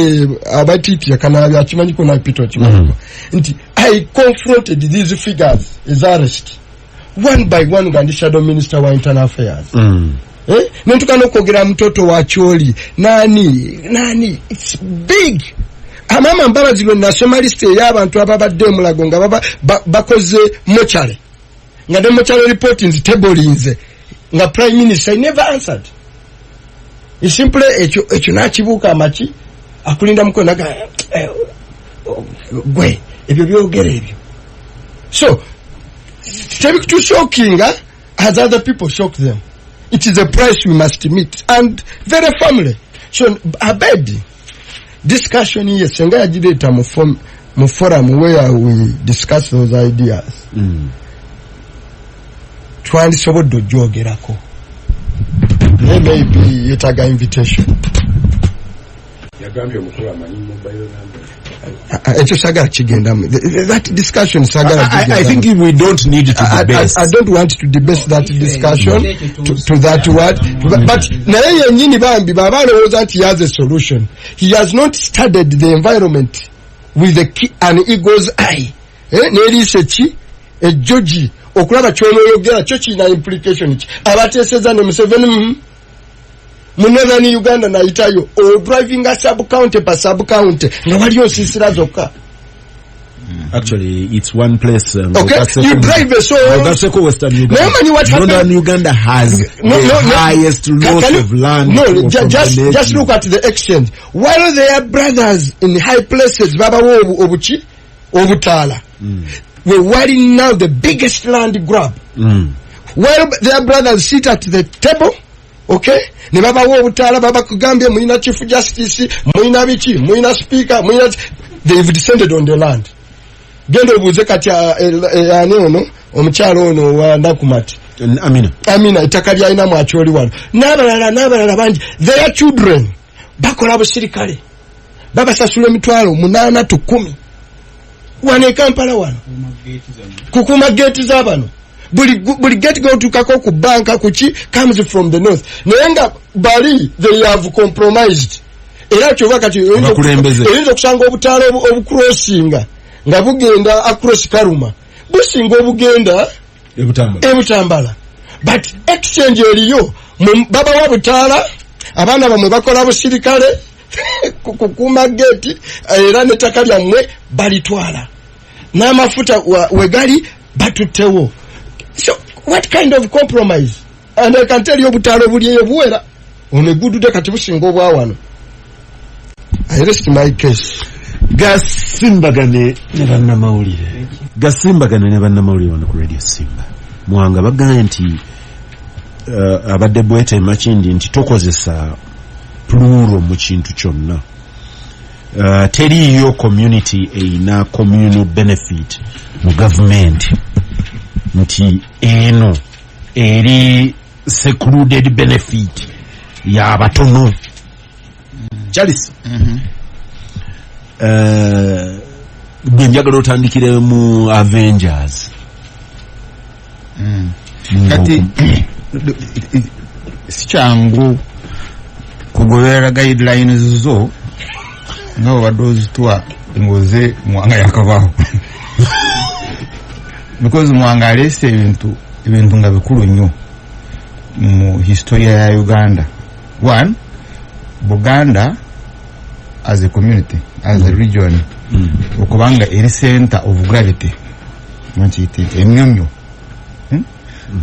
abatiti akana akimanyi ko na pito chimanyi nti I confronted these figures as arrest one by one ngandi shadow minister wa internal affairs nentukana okogera mtoto wa Choli nani it's big. Amama mbabazirwe national list y'abantu ababadde mulago nga bakoze mochare nga demochare report in table inze nga prime minister never answered. It's simply ekyo nakibuka amachi akulinda mukono naga gwe ebyo byogera ebyo. So too shocking as other people shock them. It is a price we must meet and very firmly. So abedi discussion here senga yajireta mu forum where we discuss those ideas. Twandisobodde ojogerako maybe yetaga invitation yagambye omukulu amanyi mobile number ekyo sagala kigendamu that discussion sagala I think we don't need to debate. I don't want to debate that discussion to that word but naye yennyini bambi baba alowooza nti he has a solution. He has not studied the environment with an eagle's eye n'eriise ki ejjogi okulaba ky'onoyogera kyo kirina implication ki abateeseza ne Museveni mu Northern Uganda nayitayo o driving a sub county pa sub county nga waliyo nsisira zokka. Actually it's one place okay you drive so Gaseko Western Uganda. Northern Uganda has the highest loss of land. Just look at the exchange while their brothers in high places babawo obuchi obutala we're worrying now the biggest land grab. While their brothers sit at the table, okay? Ne baba wo butala baba kugambye muina chief justice, muina bichi, muina speaker, they've descended on the land. Gendo buze kati ani ono omukyalo ono wa Nakumati. Amina itakali aina mu Acholi wano. Nabalala bangi their children bakola busirikale. Baba sasula emitwalo 8 to 10. Wane Kampala wano kukuma gate zabano buli gate go tukako ku banka kuchi comes from the north nenga bali they have compromised era kyo wakati eyinza kusanga obutalo obucrossinga nga bugenda across Karuma businga obugenda ebutambala but exchange eriyo baba wa butala abaana bamwe bakola busirikale kukuuma gate era n'ettaka lyammwe balitwala n'amafuta wegali batuttewo. So what kind of compromise? And I can tell you obutaalo buliyeyo buwera ono eguddude kati businga obwawano. I rest my case. Gasimbagane ne bannamawulire. Gasimbagane ne bannamawulire wano ku Radio Simba. Mwanga bagamba nti abadde bwete makindi nti tokozesa plural mu kintu kyonna. Teriyo community eina communal benefit mu government nti eno eri secluded benefit ya batono. Charles gwe njagala otandikire mu Avengers. Kati si kyangu kugoberera guidelines zo nga badozi twa ngoze mwanga yakavaho because mwanga alese ibintu nga bikulu nnyo mu historia ya Uganda. One, Buganda as a community, as a region, okubanga eri center of gravity mwachite emnyonyo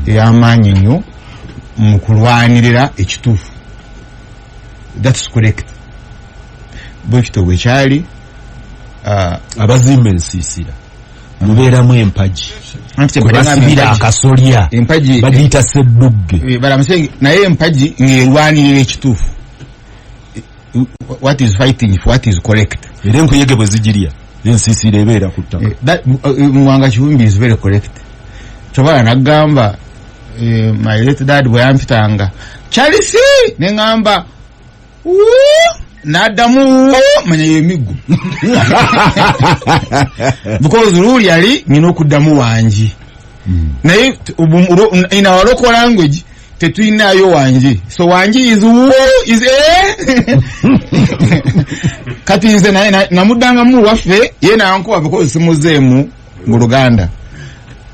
yamanyi nnyo mu kulwanirira ekituufu. That's correct. Bwekito bwekyali abazimba ensiisira mubeeramu empagi basibira akasolya empagi bagiyita seddugge balamusenge naye empagi ng'erwanirira ekituufu. What is fighting for what is correct. Era enkuyege bwe zigirya n'ensiisira ebeera ku ttaka. Mwanga Kibumbi is very correct. Kyobala nagamba my late dad bwe yampitanga Charles ne ngamba nadamu manya yemigu because rule yali nina okuddamu wanji naye ina local language tetuyinayo wanji, so wanji is kati nze namudanga mu waffe yena ankuwa because simuzeemu mu Luganda.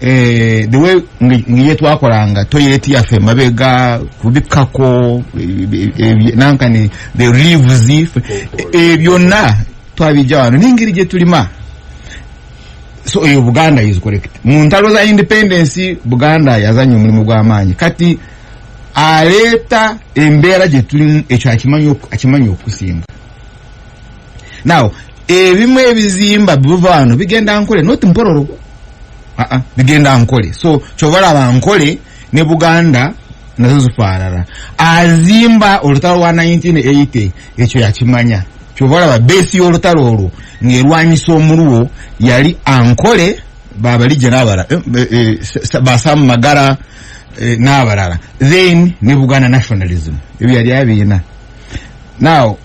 The way ngiye twakolanga toilet yaffe mabega kubikako nankani the leaves byonna twabijja wano n'engeri gye tulima. So Buganda is correct. Mu ntalo za independence Buganda yazanye omulimu gw'amaanyi kati aleeta embeera gye tulimu ekyo akimanyi okusinga. Now ebimu ebizimba biva wano bigenda nkole not mpororo bigenda nkole. So chovala bankole ne Buganda nazo zifaarara azimba olutalo wa 1980 ekyo yakimanya. Chovala ba base y'olutalo olwo ng'erwanyisa omuluwo yali ankole babalije n'abala basamu magara n'abalala then ne Buganda nationalism ebyo yali abiina. Now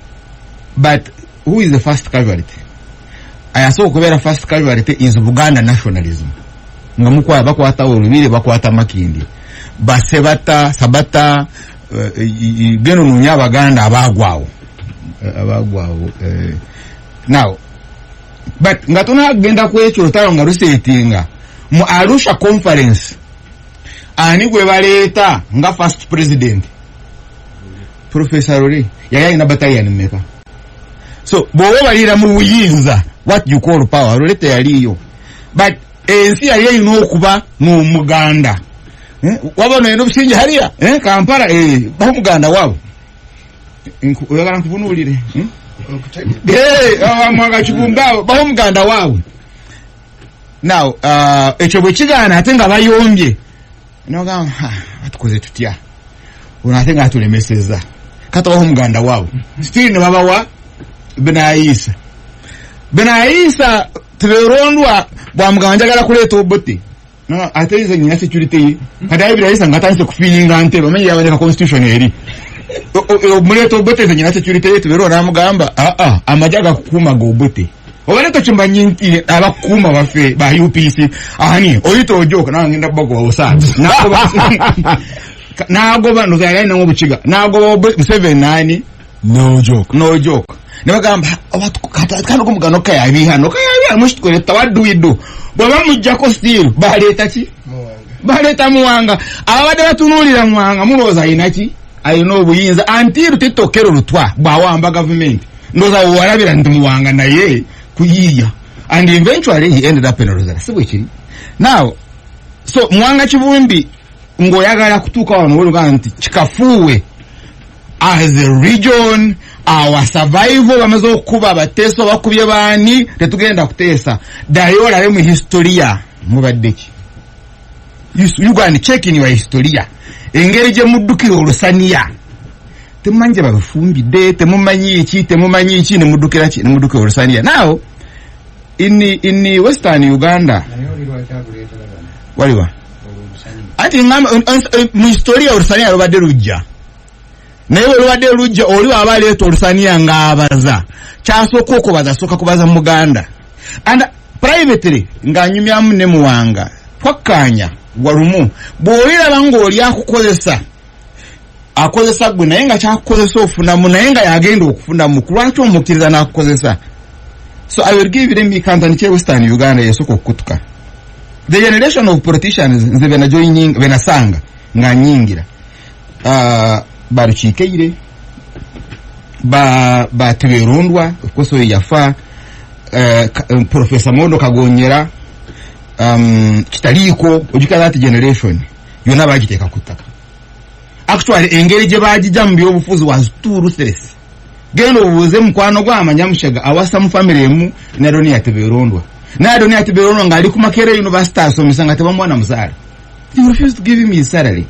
but who is the first casualty? Ayaso okubeera first casualty is Buganda nationalism. Nga mukwa bakwata olubire bakwata makindi basebata sabata geno nunya Abaganda abagwawo now but nga tunagenda kwekyo lutalo nga lusetinga mu Arusha conference ani gwe baleeta nga first president Professor Ruri yali na battalion mmeka. So bowe balira mu buyinza what you call power Rulete yaliyo but ensi yali erina okuba n'Omuganda. Wabona eno busingi haliya Kampala Omuganda waabo oyagala nkubunuulire Mwanga Kibumba baho Omuganda waabwe. Now ekyo bwe kigaana ate nga bayombye nogamba atukoze tutya ono ate nga atulemeseza kati baho Omuganda waabwe still ne babawa Benaisa tuberondwa bwamugamba njagala kuleeta obote no ate izo nyina security kati ayi Benaisa ngatanse kufiinga ntebe amenye yaboneka constitution eri muleeta obote izo nyina security tuberondwa namugamba amajaga kukuma go obote obaleto chimba nyinti abakuma bafe ba UPC ani oyito ojoka na ngenda bako wa osana nagoba ndo zayali na ngobuchiga nagoba 79 no joke nebagamba watu kano kumugano kayabiha mushitwereta waduido baba mujjako still baleta ki baleta muwanga abade batunulira muwanga muloza inaki ayina obuyinza until tetokero lutwa bwawamba government ndoza walabira ndi muwanga naye kuyiya, and eventually he ended up in Rosara. Sibwekiri now. So Mwanga Kibumbi ngoyagala kutuka wano woluga nti kikafuwe as a region our survival bamaze okuba abateso bakubye bani tetugenda kuteesa dayola le mu historia mubaddeki you go and check in your historia engeri gye muddukira olusaniya temanje babufumbidde temumanyi iki ne muddukira ki ne muddukira olusaniya. Now in Western Uganda waliwa ati ngamba mu historia olusaniya lubadde lujja naye olubadde lujja oli abaleeta olusaniya ng'abaza kyasooka okubaza sooka kubaza Muganda and privately ng'anyumyamu ne muwanga twakkaanya walumu bw'oliraba ng'oli akozesa gwe naye nga kyakukozesa ofunamu naye nga yagenda okufunamu kulwaki omukkiriza n'akukozesa. So I will give you the kantani kye Western Uganda yesooka okukutuka. The generation of politicians nze benasanga nga nyingira barukiikeire bateberondwa okoso yafa Professor Mondo Kagonyera kitaliiko ojika that generation yona bagiteeka kutaka. Actually engeri gye bagijja mu byobufuzi was too ruthless. Genda obuuze mukwano gw'amanya mushaga awasa mu family emu Nadoni yateberondwa Nadoni yateberondwa ngali ku Makerere University asomesa nga tebamwana musaala. He refused to give him his salary.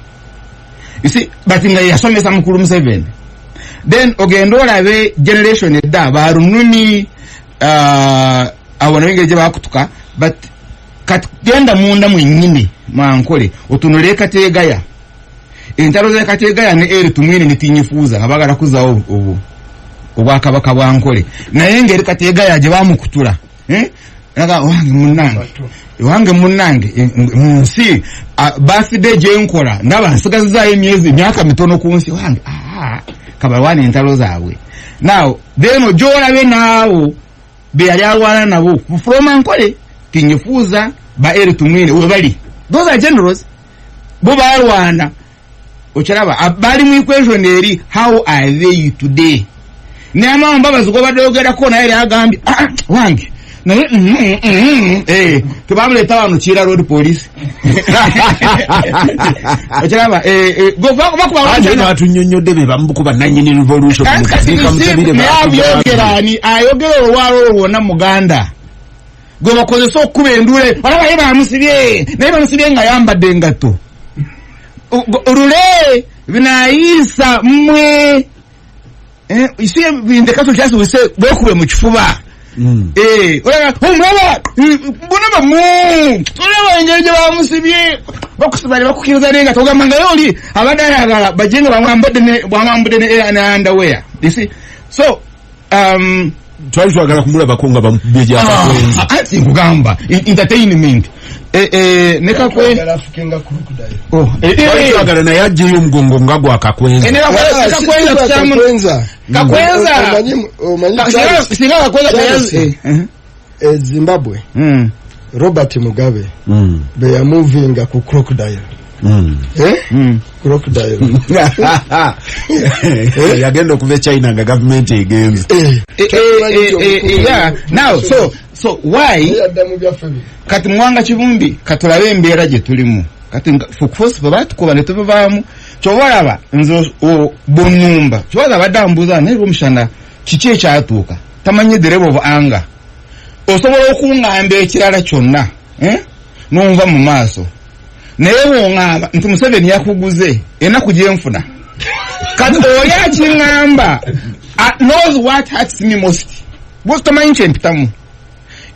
You see, but nga yasomesa mukulu Museveni. Then ogenda olabe generation edda barununi abona engeri gye bakutuka but katugenda munda mwennyini mankole otunule Kategaya entalo za Kategaya ne eri tumwine nitinyifuza nga bagala kuzaawo obwakabaka bwankole naye engeri Kategaya gye bamukutula naga wange munnange nsi birthday gye nkola ndaba nsigazizaayo emyaka mitono ku nsi wange kabalwana entalo zaabwe. Now then ojolabe naawo be yali alwana nabo from ankole tinyifuza ba eri tumwine we bali those are generals bo balwana okiraba bali mu equation eri how are they today nema mbabazi go badogera ko naye agambye wange naye tebamuleta wano Kira Road Police okiraba go bakuba atunyonyodde be bamukuba nanyini revolution ayogera olwalo olwonna Muganda gwe bakozesa okuba endule olaba ye bamusibye naye bamusibye nga yambadde engatto olule binayisa mmwe isi bindekato kyasi wese bwekube mu kifuba olaba omulaba mbona olaba engeri gye bamusibye bakusibale bakukiriza nenga togamba nga yoli abadde ayagala bajenga bamwambudde ne underwear. You see, so twali twagala kumulabako nga bamukubye gyakakwenzi ati nkugamba entertainment twagala naye ajjeyo omugongo nga gwakakwenza Zimbabwe Robert Mugabe be yamuvinga ku crocodile crocodile yagenda okuva China nga government egenze yeah. Now so why kati Mwanga Kibumbi katulabe embeera gye tulimu kati focus babatukuba ne tubavaamu kyobalaba nzo bonumba kyobaza badambuza naye omushana kiki ekyatuuka tamanye derebo of anga osobola okungamba ekirala kyonna n'onva mu maaso naye wongamba nti Museveni yakuguze enaku gyenfuna kati oli akingamba knows what hurts me most was tamanyi kyempitamu.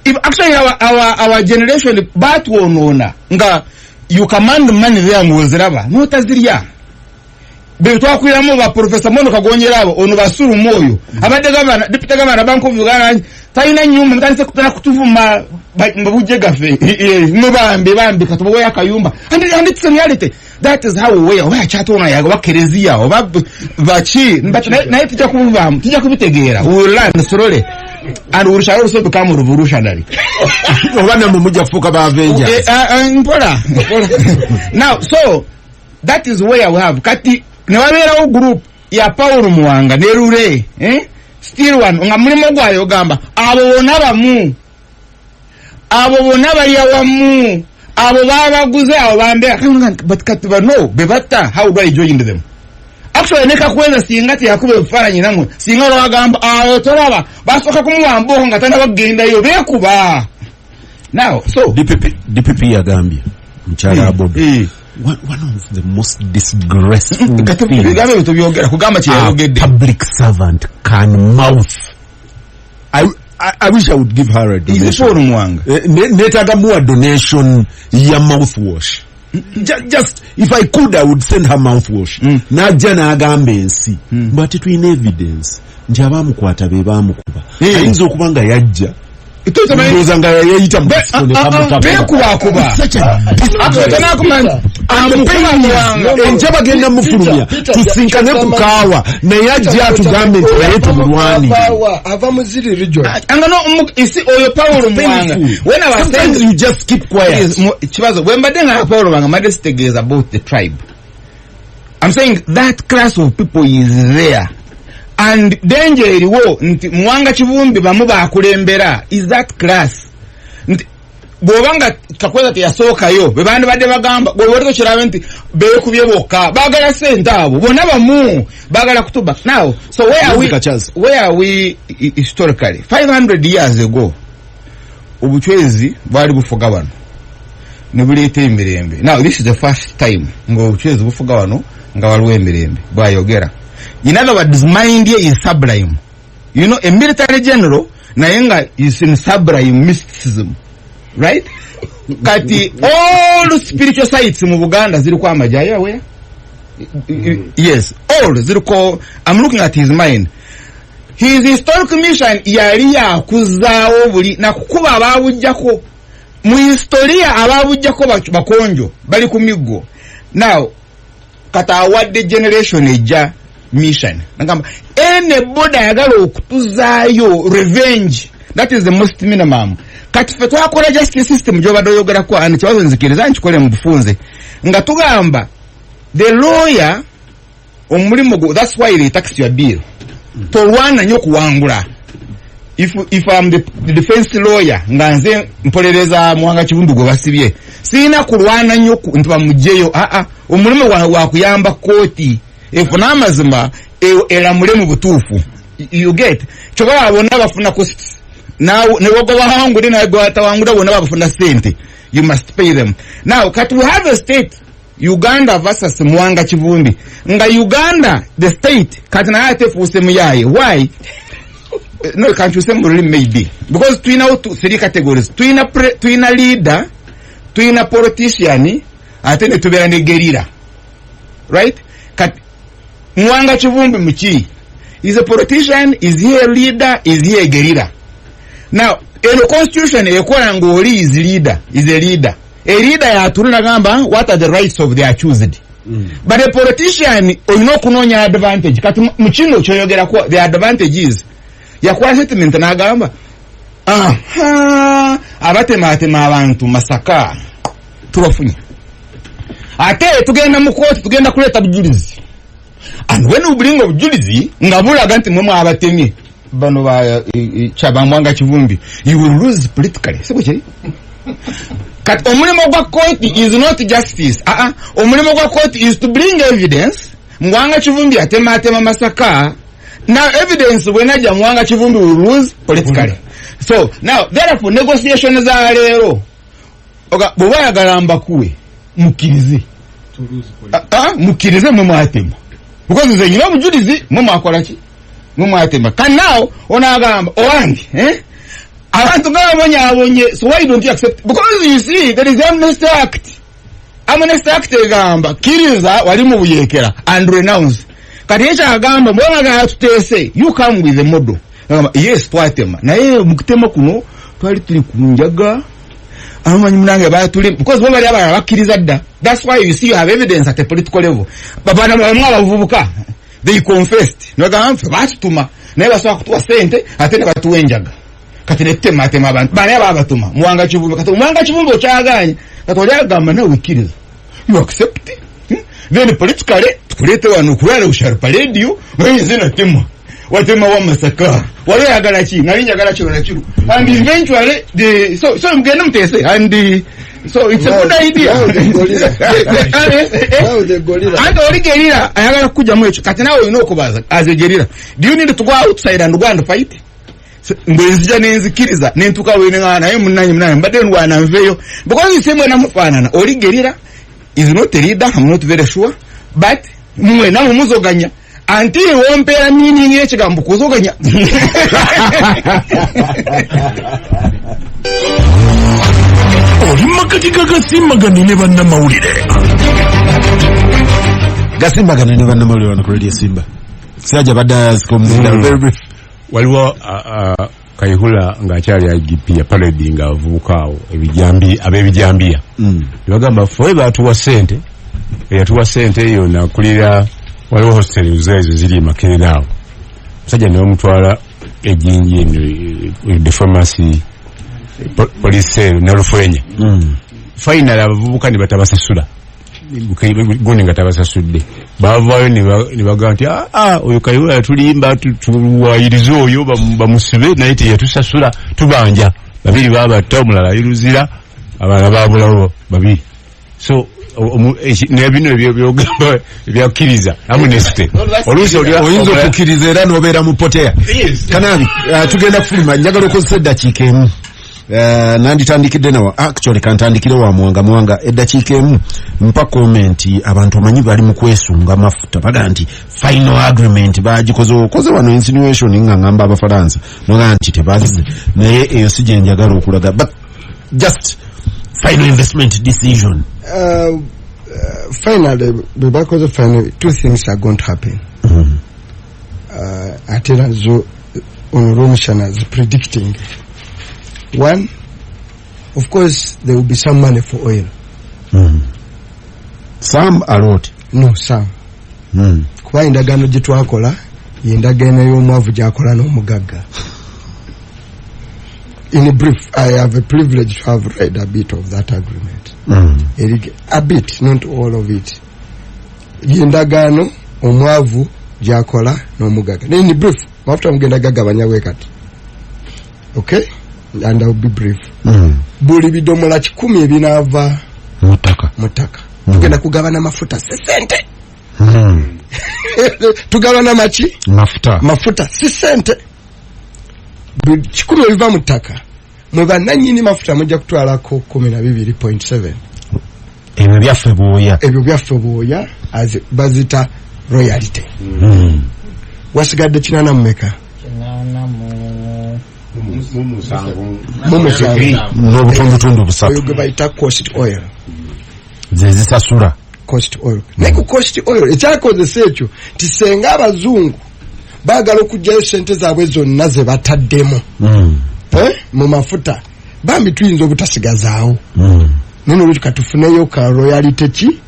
If actually our generation batwonona nga you command money there ngoziraba notazirya be twakwiramu ba Professor Mondo Kagonyera abo ono basuru moyo abadde gavana deputy governor Bank of Uganda tayina nyumba mtanise kutana kutuvuma mbabuje gafe bambi katubo yakayumba and it's a reality. That is how we chatona yago bakerezia oba bachi but naye tujja kuvuvamu tujja kubitegeera we will learn slowly and we shall also become revolutionary. Obana mumuja fuka ba Avengers now so that is where we have kati ne wabeerawo group ya Paulo Muwanga ne Rure still one nga mulimo gwayo gamba abo bona bali awamu abo babaguze abo bambe but katiba no bebata how do I join them actually neka kweza singa ti yakube bifaranyi namwe singa ro agamba ayo toraba basoka kumuwambo nga tanda bagenda yo bekuba now so DPP yagambye mchala Bobi one of the most disgraceful public servant can mouth. I wish I would give her a donation. Netaga more donation ya mouthwash. Just if I could, I would send her mouthwash. Najana agambe nsi, but it in evidence. Njabamu kwata bebamu kuba. Ayinzo kubanga yajja. Ndozanga yeyita mukisone kuba enjaba genda mufulumya tusinkane kukawa na yajja tugambe nti mulwani ava muziri region angano isi oyo Paulo Muwanga when I was saying you just keep quiet Kibazo when badenga Paulo Muwanga madestegeza about the tribe I'm saying that class of people is there. And danger iliwo nti Muwanga Kivumbi bamu bakulembera is that class nti bobanga kakweza te yasoka yo bebandi badde bagamba bwoliko kirabe nti beye kubyeboka bagala sente abo bona bamu bagala kutuba now so where are we historically 500 years ago obuchwezi bali bufuga bano ne bulete emirembe now this is the first time ngo obuchwezi bufuga bano nga waliwo emirembe bwayogera. In other words, mind here is sublime. You know, a military general, nayenga is in sublime mysticism. Right? Kati, all spiritual sites in Uganda, zilikuwa amajaya, where? Yes, all, zilikuwa, I'm looking at his mind. His historical mission, yaliya kuzao buli, na kukuba ababujjako. Mu historia ababujjako bakonjo, bali kumigo. Now, kata awadde generation eja, mission nagamba ene boda yagala okutuzayo revenge that is the most minimum kati fe twakola justice system joba doyogera ko ani Kibazo nzikiriza nchikole mu bufunze nga tugamba the lawyer omulimo go that's why they tax your bill to rwana nyo kuwangula if I'm the defense lawyer nganze mpolereza Muwanga Kivumbi go basibye sina kulwana nyo ntiba mujeyo omulimo wa kuyamba koti efuna amazima elamule mu butuufu you get choba abona bafuna cost now ne wogo bahangule na gwata wangula bona bafuna sente you must pay them now kat we have a state Uganda versus Muwanga Kivumbi nga Uganda the state kat na ate fuse muyaye why no can't you say really maybe because twina three categories twina leader twina politician ate ne tubera ne gerira right kat Muwanga Kivumbi muki is a politician, is he a leader, is he a guerrilla? Now in the constitution ekola ngoli is leader, is a leader. A leader yaturuna gamba what are the rights of their choosed. But a politician oyino kunonya advantage kati mukino kyoyogera ko the advantage is yakwa settlement na gamba abatema abantu masaka tubafunya ate tugenda mu court tugenda kuleta bujulizi. And when we bring obujulizi ngabulaga nti mwe abatemye bano ba chaba Muwanga Kivumbi you will lose politically sibwe kat omulimo gwa court is not justice omulimo gwa court is to bring evidence Muwanga Kivumbi atema masaka now evidence when aja Muwanga Kivumbi will lose politically so now therefore negotiations za lero bwe bayagala kuwe mukirize mukirize mwe mwatema because they know bujulizi mama akola ki mama atema can now onagamba owangi abantu ngabonye so why don't you accept because you see there is amnesty act gamba kiriza wali mu buyekera and renounce kati echa agamba mbona ga tutese you come with the model yes twatema naye mukutema kuno twali tuli kunjaga amanyi munange batuli because bo bali abana bakiriza dda that's why you see you have evidence at a political level babana bavubuka they confessed no gamfe batuma naye basoka kutuwa sente atene batuwenjaga kati netema abantu bana babatuma Muwanga Kivumbi kati Muwanga Kivumbi okyaganye kati oli agamba na wikiriza you accept then politically tukulete wano kulala usharupa radio wenze na tema watema wa masaka wale yagala ki nali njagala kiro na kiro and eventually so mgenda mtese and so it's a good idea and origerira ayagala kuja mwecho kati nawe inokubaza as a gerira do you need to go outside and go and fight mbezija nenzikiriza nentuka wene ngana ye munanyi mbade ndwana mveyo because isemwe namufanana origerira is not a leader. I'm not very sure, but mwe na muzoganya until wompera nini nyekigambo kuzoganya Olima katika Gasimbagane Ne Bannamawulire. Gasimbagane Ne Bannamawulire on Radio Simba. Saja bada sikomzida very brief. Waliwo Kayihula ng'akyali IGP ya parade nga avukaawo ab'ebijambiya bagamba ffe batuwa ssente eyatuwa ssente eyo nakulira waliwo hostel zeezo ziri Makerere awo musajja ne bamutwala ejjinji eno the pharmacy police ne Rufwenya final abavubuka ne batabasasula goni nga tabasasudde bavaayo ne bagamba nti oyo Kayihula yatulimba tuwayiriza oyo bamusibe naye teyatusasula tubanja babiri babatta omulala ayiruzira abalala babulawo babiri so nebino ebyogamba ebyakkiriza amnesty oluusi oyinza okukkiriza era n'obeera mupoteya kanabi tugenda kufuluma njagala okozesa eddakiika emu nanditandikidde nawa actually kantandikire wa mwanga eddakiika emu mpa comment abantu omanyi bali mu kwesunga mafuta baga nti final agreement bagikoze wano insinuation nga ngamba abafaransa noga nti tebazize naye eyo si gye njagala okulaga but just final investment decision finally because finally two things are going to happen atera zo Honorable is predicting. One, of course, there will be some money for oil. Some a lot? No, some. Kuba endagaano gye twakola y'endagaano y'omwavu gy'akola n'omugagga. In brief, I have a privilege to have read a bit of that agreement. A bit, not all of it. Y'endagaano omwavu gy'akola n'omugagga. In brief, mafuta mugenda gagabanya bwe kati. Okay? And I will be brief. Buli bidomola 10 ebinaava mutaka. Tugenda kugabana mafuta sente. Tugabana machi? Mafuta sente. 10 ebiva mutaka. Mwe bannannyini mafuta mujja kutwalako 12.7. Ebyo byaffe bwoya as bazita royalty. Wasigadde kinana mmeka? N'obutundutundu busatu. Oyo gwe bayita coast oil. Zezisasula. Coast oil. Naye ku coast oil ekyakozesa ekyo tisenga abazungu baagala okugyayo sente zaabwe zonna ze bataddemu mu mafuta bambi tuyinza obutasigazaawo nino olwekyo katufuneyo ka royalty ki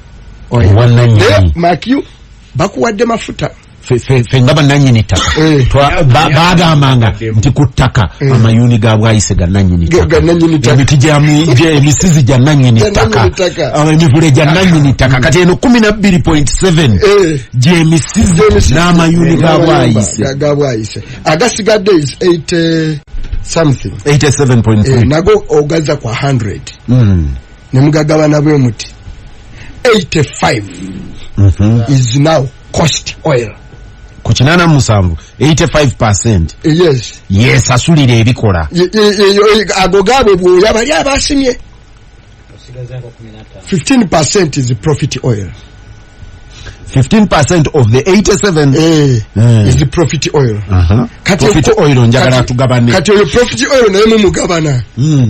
oil. Makyu bakuwadde mafuta fe ngaba nanyini ttaka bagambanga nti ku ttaka amayuni ga bwayise ga nanyini ttaka emiti emisizi gya nanyini ttaka emivule gya nanyini ttaka kati eno 12.7 gy'emisizi n'amayuni ga bwayise agasigadde is 80 something 87.3 nago ogaza kwa 100 ne mugagabana bwe muti 85 is now cost oil. Kuchinana musanvu 85%. Yes, asulira ebikola. Agogabe bwoya bali abasimye. 15% is profit oil. 15% of the 87 is the profit oil. Profit oil njagala tugabane. Kati oyo profit oil naye mumugabana.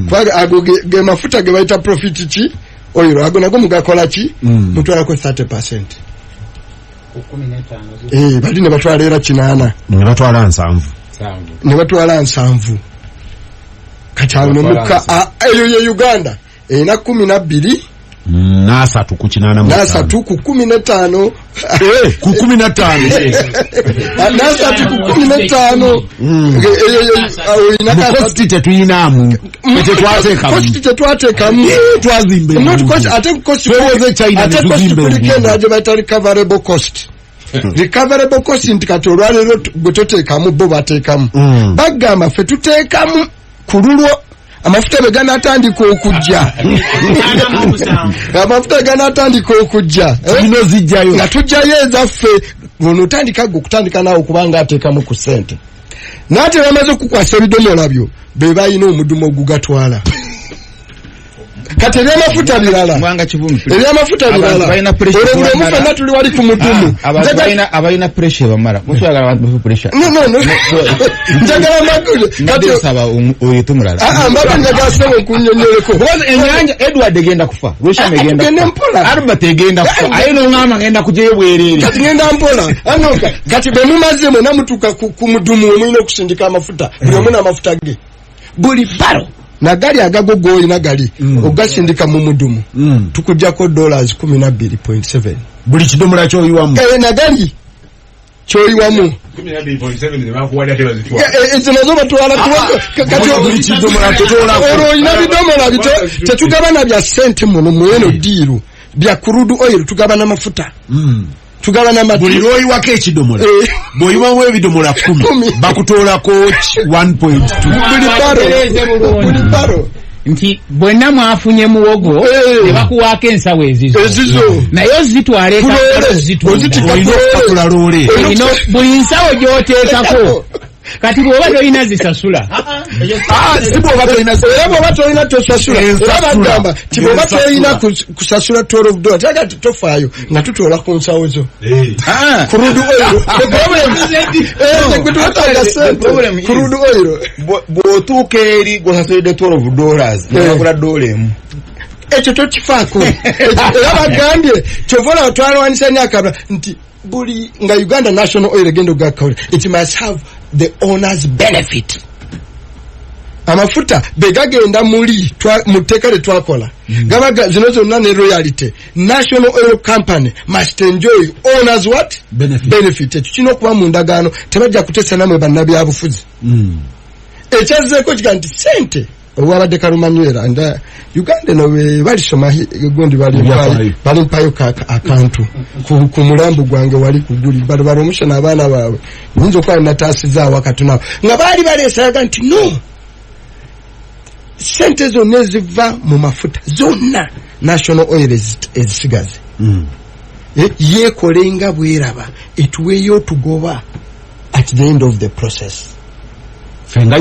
Kwa agoge mafuta ge bayita profit ki oil ago nago mugakola ki mutwala ko 30%. Bali ne batwala era 8 ne batwala 7 kati awo muka eyo ye Uganda ena 12 nasatu ku 85 nasatu ku 15 ku 15 nasatu ku 15 kosti tetuyinamu kosti tetwatekamu twazimbe not cost ate cost wewe China ate cost kulikenda aje bata recoverable cost recoverable cost ntikati olwalero gwetuteekamu bo bateekamu bagamba ffe tuteekamu kululwo amafuta begana atandika okujja amafuta begana atandika okujja zino zijjayo nga tujjayo ezaffe ono otandika gwe okutandika naawe kubanga ateekamu ku ssente naate bamaze okukwasa ebidomola byo be balina omudumu ogugatwala kati ebyamafuta birala ebyamafuta birala olwo omufenna tuli wali ku mudumu abalina pressure bamala muswagala abantu pressure no njagala magulu kati saba oyo tumulala mbaba njagala sebo kunnyonnyoleko enyanja Edward egenda kufa Russia egenda mpola Albert egenda kufa ayo no ngama ngenda kujeyo bwerere kati ngenda mpola anoka kati bemumaze mwe namutuka ku mudumu omulina okusindika amafuta buli omuna amafuta ge buli baro nagali agagogo olina gali ogasindika mu mudumu tukujjako $12.7 buli kidomola kyoyiwamu nagali kyoyiwamu 12.7 nebakuwadde ate bazitwala ezo nazo batwala buli kidomola olwo olina bidomola tetugabana bya ssente muno mweno diiru bya kurudu oil tugabana mafuta tugabana matu buli lwoyiwako ekidomola bw'oyiwamu ebidomola 10 bakutoolako 1.2 buli baro nti bwenna mwafunye muwogo ne bakuwaako ensawo ezizo naye ozitwala olina loole buli nsawo gy'oteekako kati bw'oba tolina zisasula si bw'oba tolina tosasula bagamba ti bw'oba tolina kusasula $12 tagati tofaayo nga tutoola ku nsawo zo kurudu oiro kurudu oiro bw'otuuka eri gwosasulidde $12 nabagula $1 ekyo tokifaako era bagambye kyovola otwalwanisa nyakabla nti buli nga Uganda National Oil egenda ogakawulira it must have the owner's benefit amafuta begagenda muli muteeka lye twakola gabaga zino zonna ne royalty National Oil Company must enjoy owner's what benefit ekyo kino okuba mu ndagaano tebajja kutesa namwe bannabyabufuzi ekyazzeeko kiga nti sente owabadde kalumanywera and Uganda no balisoma gondi bali mpayo akantu ku mulambo gwange wali kuguli bali omushana abaana baabwe nyinza okuba nataasiza wakati nabo nga bali baleesaga nti no sente zonna eziva mu mafuta zonna National Oil ezisigaze yeekolenga bweraba etuweeyo tugoba at the end of the process fenga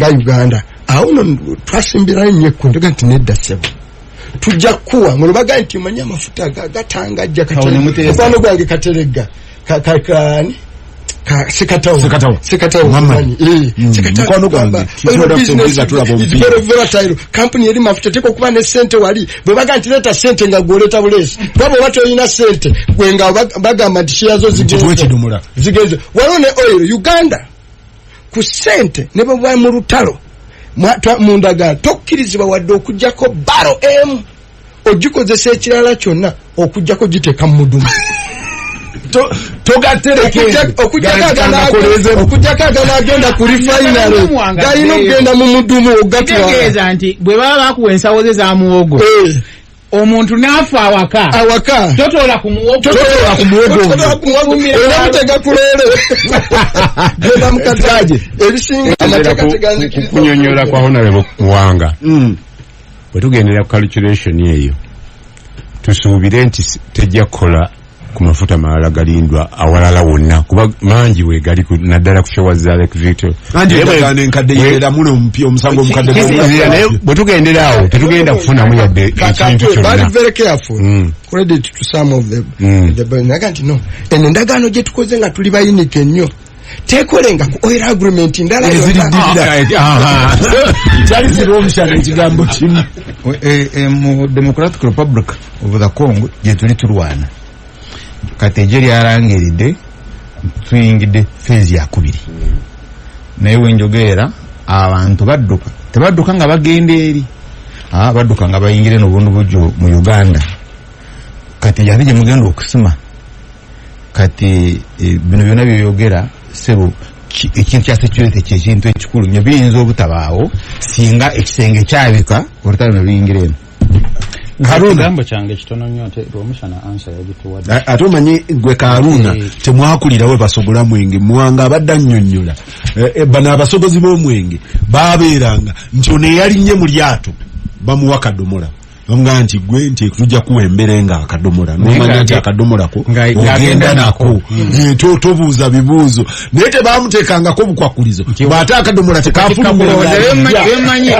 Uganda awo twasimbira nnyo ekkundiga nti nedda ssebo tujja kuwa ng'olubaga nti manya amafuta gatangajja katemukwano gwange kateregga kakani sikatawo mani mukwano gwange kampuni eri mafuta teka okuba ne ssente wali bwe baga nti leeta ssente nga gwoleta buleesi bwaba oba tolina ssente gwe nga bagamba nti sheyazo zigenze waliwo ne oil Uganda ku ssente ne bwe bwali mu lutalo mu ndagaano tokkirizibwa wadde okujjako baro emu ogikozesa ekirala kyonna okujjako giteeka mu mudumu okujjako aganaagenda ku refinery galina okugenda mu mudumu ogatwala nti bwe baba bakuwa ensawo ze za muwogo omuntu n'afa awaka totola ku muwogo era mutega kuleere genda mukataje ebisinga amateeka teganzikiriza kunyonyola kwa honorable Muwanga bwe tugendera ku calculation eyo tusuubire nti tekyakola ku mafuta malala galindwa awalala wonna kuba mangi we gali naddala ku showa za Lake Victoria bwe tugendera awo tetugenda kufunamu yadde ekintu kyonna very careful credit to some of the naganti no eno endagaano gye tukoze nga tuli bayinike ennyo tekolenga ku oil agreement ndala kyali kiromshana ekigambo kimu mu Democratic Republic of the Congo gye tuli tulwana kati eje lyalangiridde tuyingidde feezi ya 2 naye wenjogera abantu tebadduka nga bagenda eri badduka nga bayingire n'obundu bujjo mu Uganda kati yali mugenda okusima kati bino byonna byeyogera sebo ekintu kya security ky'ekintu ekikulu nnyo biyinza obutabaawo singa ekisenge kyabika olutalo ne biyingira eno. Kigambo kyange kitono nnyo ate Romushana answer yagituwadde. Ate omanyi gwe Karuna temwakulira we basogola mwenge muwanga abadde annyonnyola bano abasogozi b'omwenge baabeeranga nti ono eyalinnye mu lyato bamuwa kadomola nga nti gwe nti tujja kuwembere nga akadomola nomanya nti akadomola ko ogenda nako tobuuza bibuuzo naye tebaamuteekangako bukwakulizo bw'ate akadomola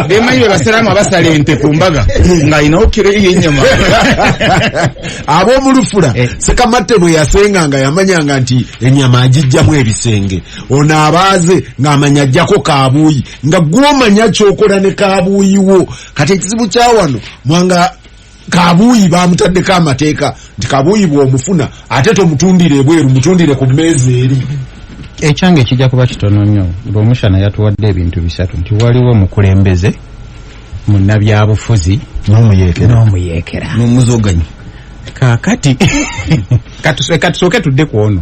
bemanyi be basiraamu abasala ente ku mbaga ng'alinawo kiro y'ennyama ab'omulufula Sekamatte bwe yasenganga yamanyanga nti ennyama agijjamu ebisenge ono abaaze ng'amanya ajjako kaabuuyi nga gw'omanya ky'okola ne kaabuuyi wo kati ekizibu kya wano mwanga kaabuuyi baamutaddeko amateeka nti kaabuuyi bw'omufuna ate tomutundire ebweru mutundire ku mmeeza eri. Ekyange kijja kuba kitono nnyo. Romushana yatuwadde ebintu bisatu nti waliwo mukulembeze munnabyabufuzi n'omuyeekera n'omuzoganyi. Kaakati katusooke tudde ku ono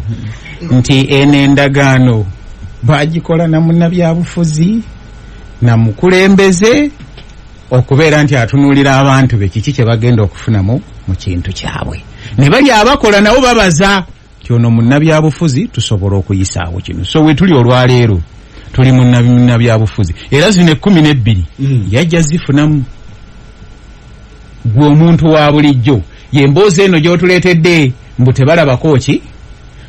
nti eno endagaano baagikola na munnabyabufuzi na mukulembeze okubeera nti atunuulira abantu be kiki kye bagenda okufunamu mu kintu kyabwe ne bali abakola nabo babaza nti ono munnabyabufuzi tusobola okuyisaawo kino. So we tuli olwaleero tuli munnabyabufuzi era zino 12 yajja zifunamu gwe omuntu wa bulijjo yemboozi eno gy'otuleetedde mbu tebalabako ki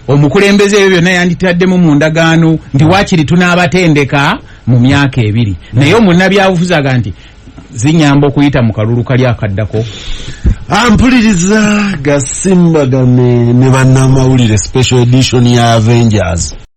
omukulembeze ebyo byonna yanditaddemu mu ndagaano nti waakiri tunaabatendeka mu myaka 2 naye omunnabyabufuzi aga nti zinyamba okuyita mu kalulu kali akaddako. Ampuliriza Gasimbagane ne Bannamawulire special edition ya Avengers.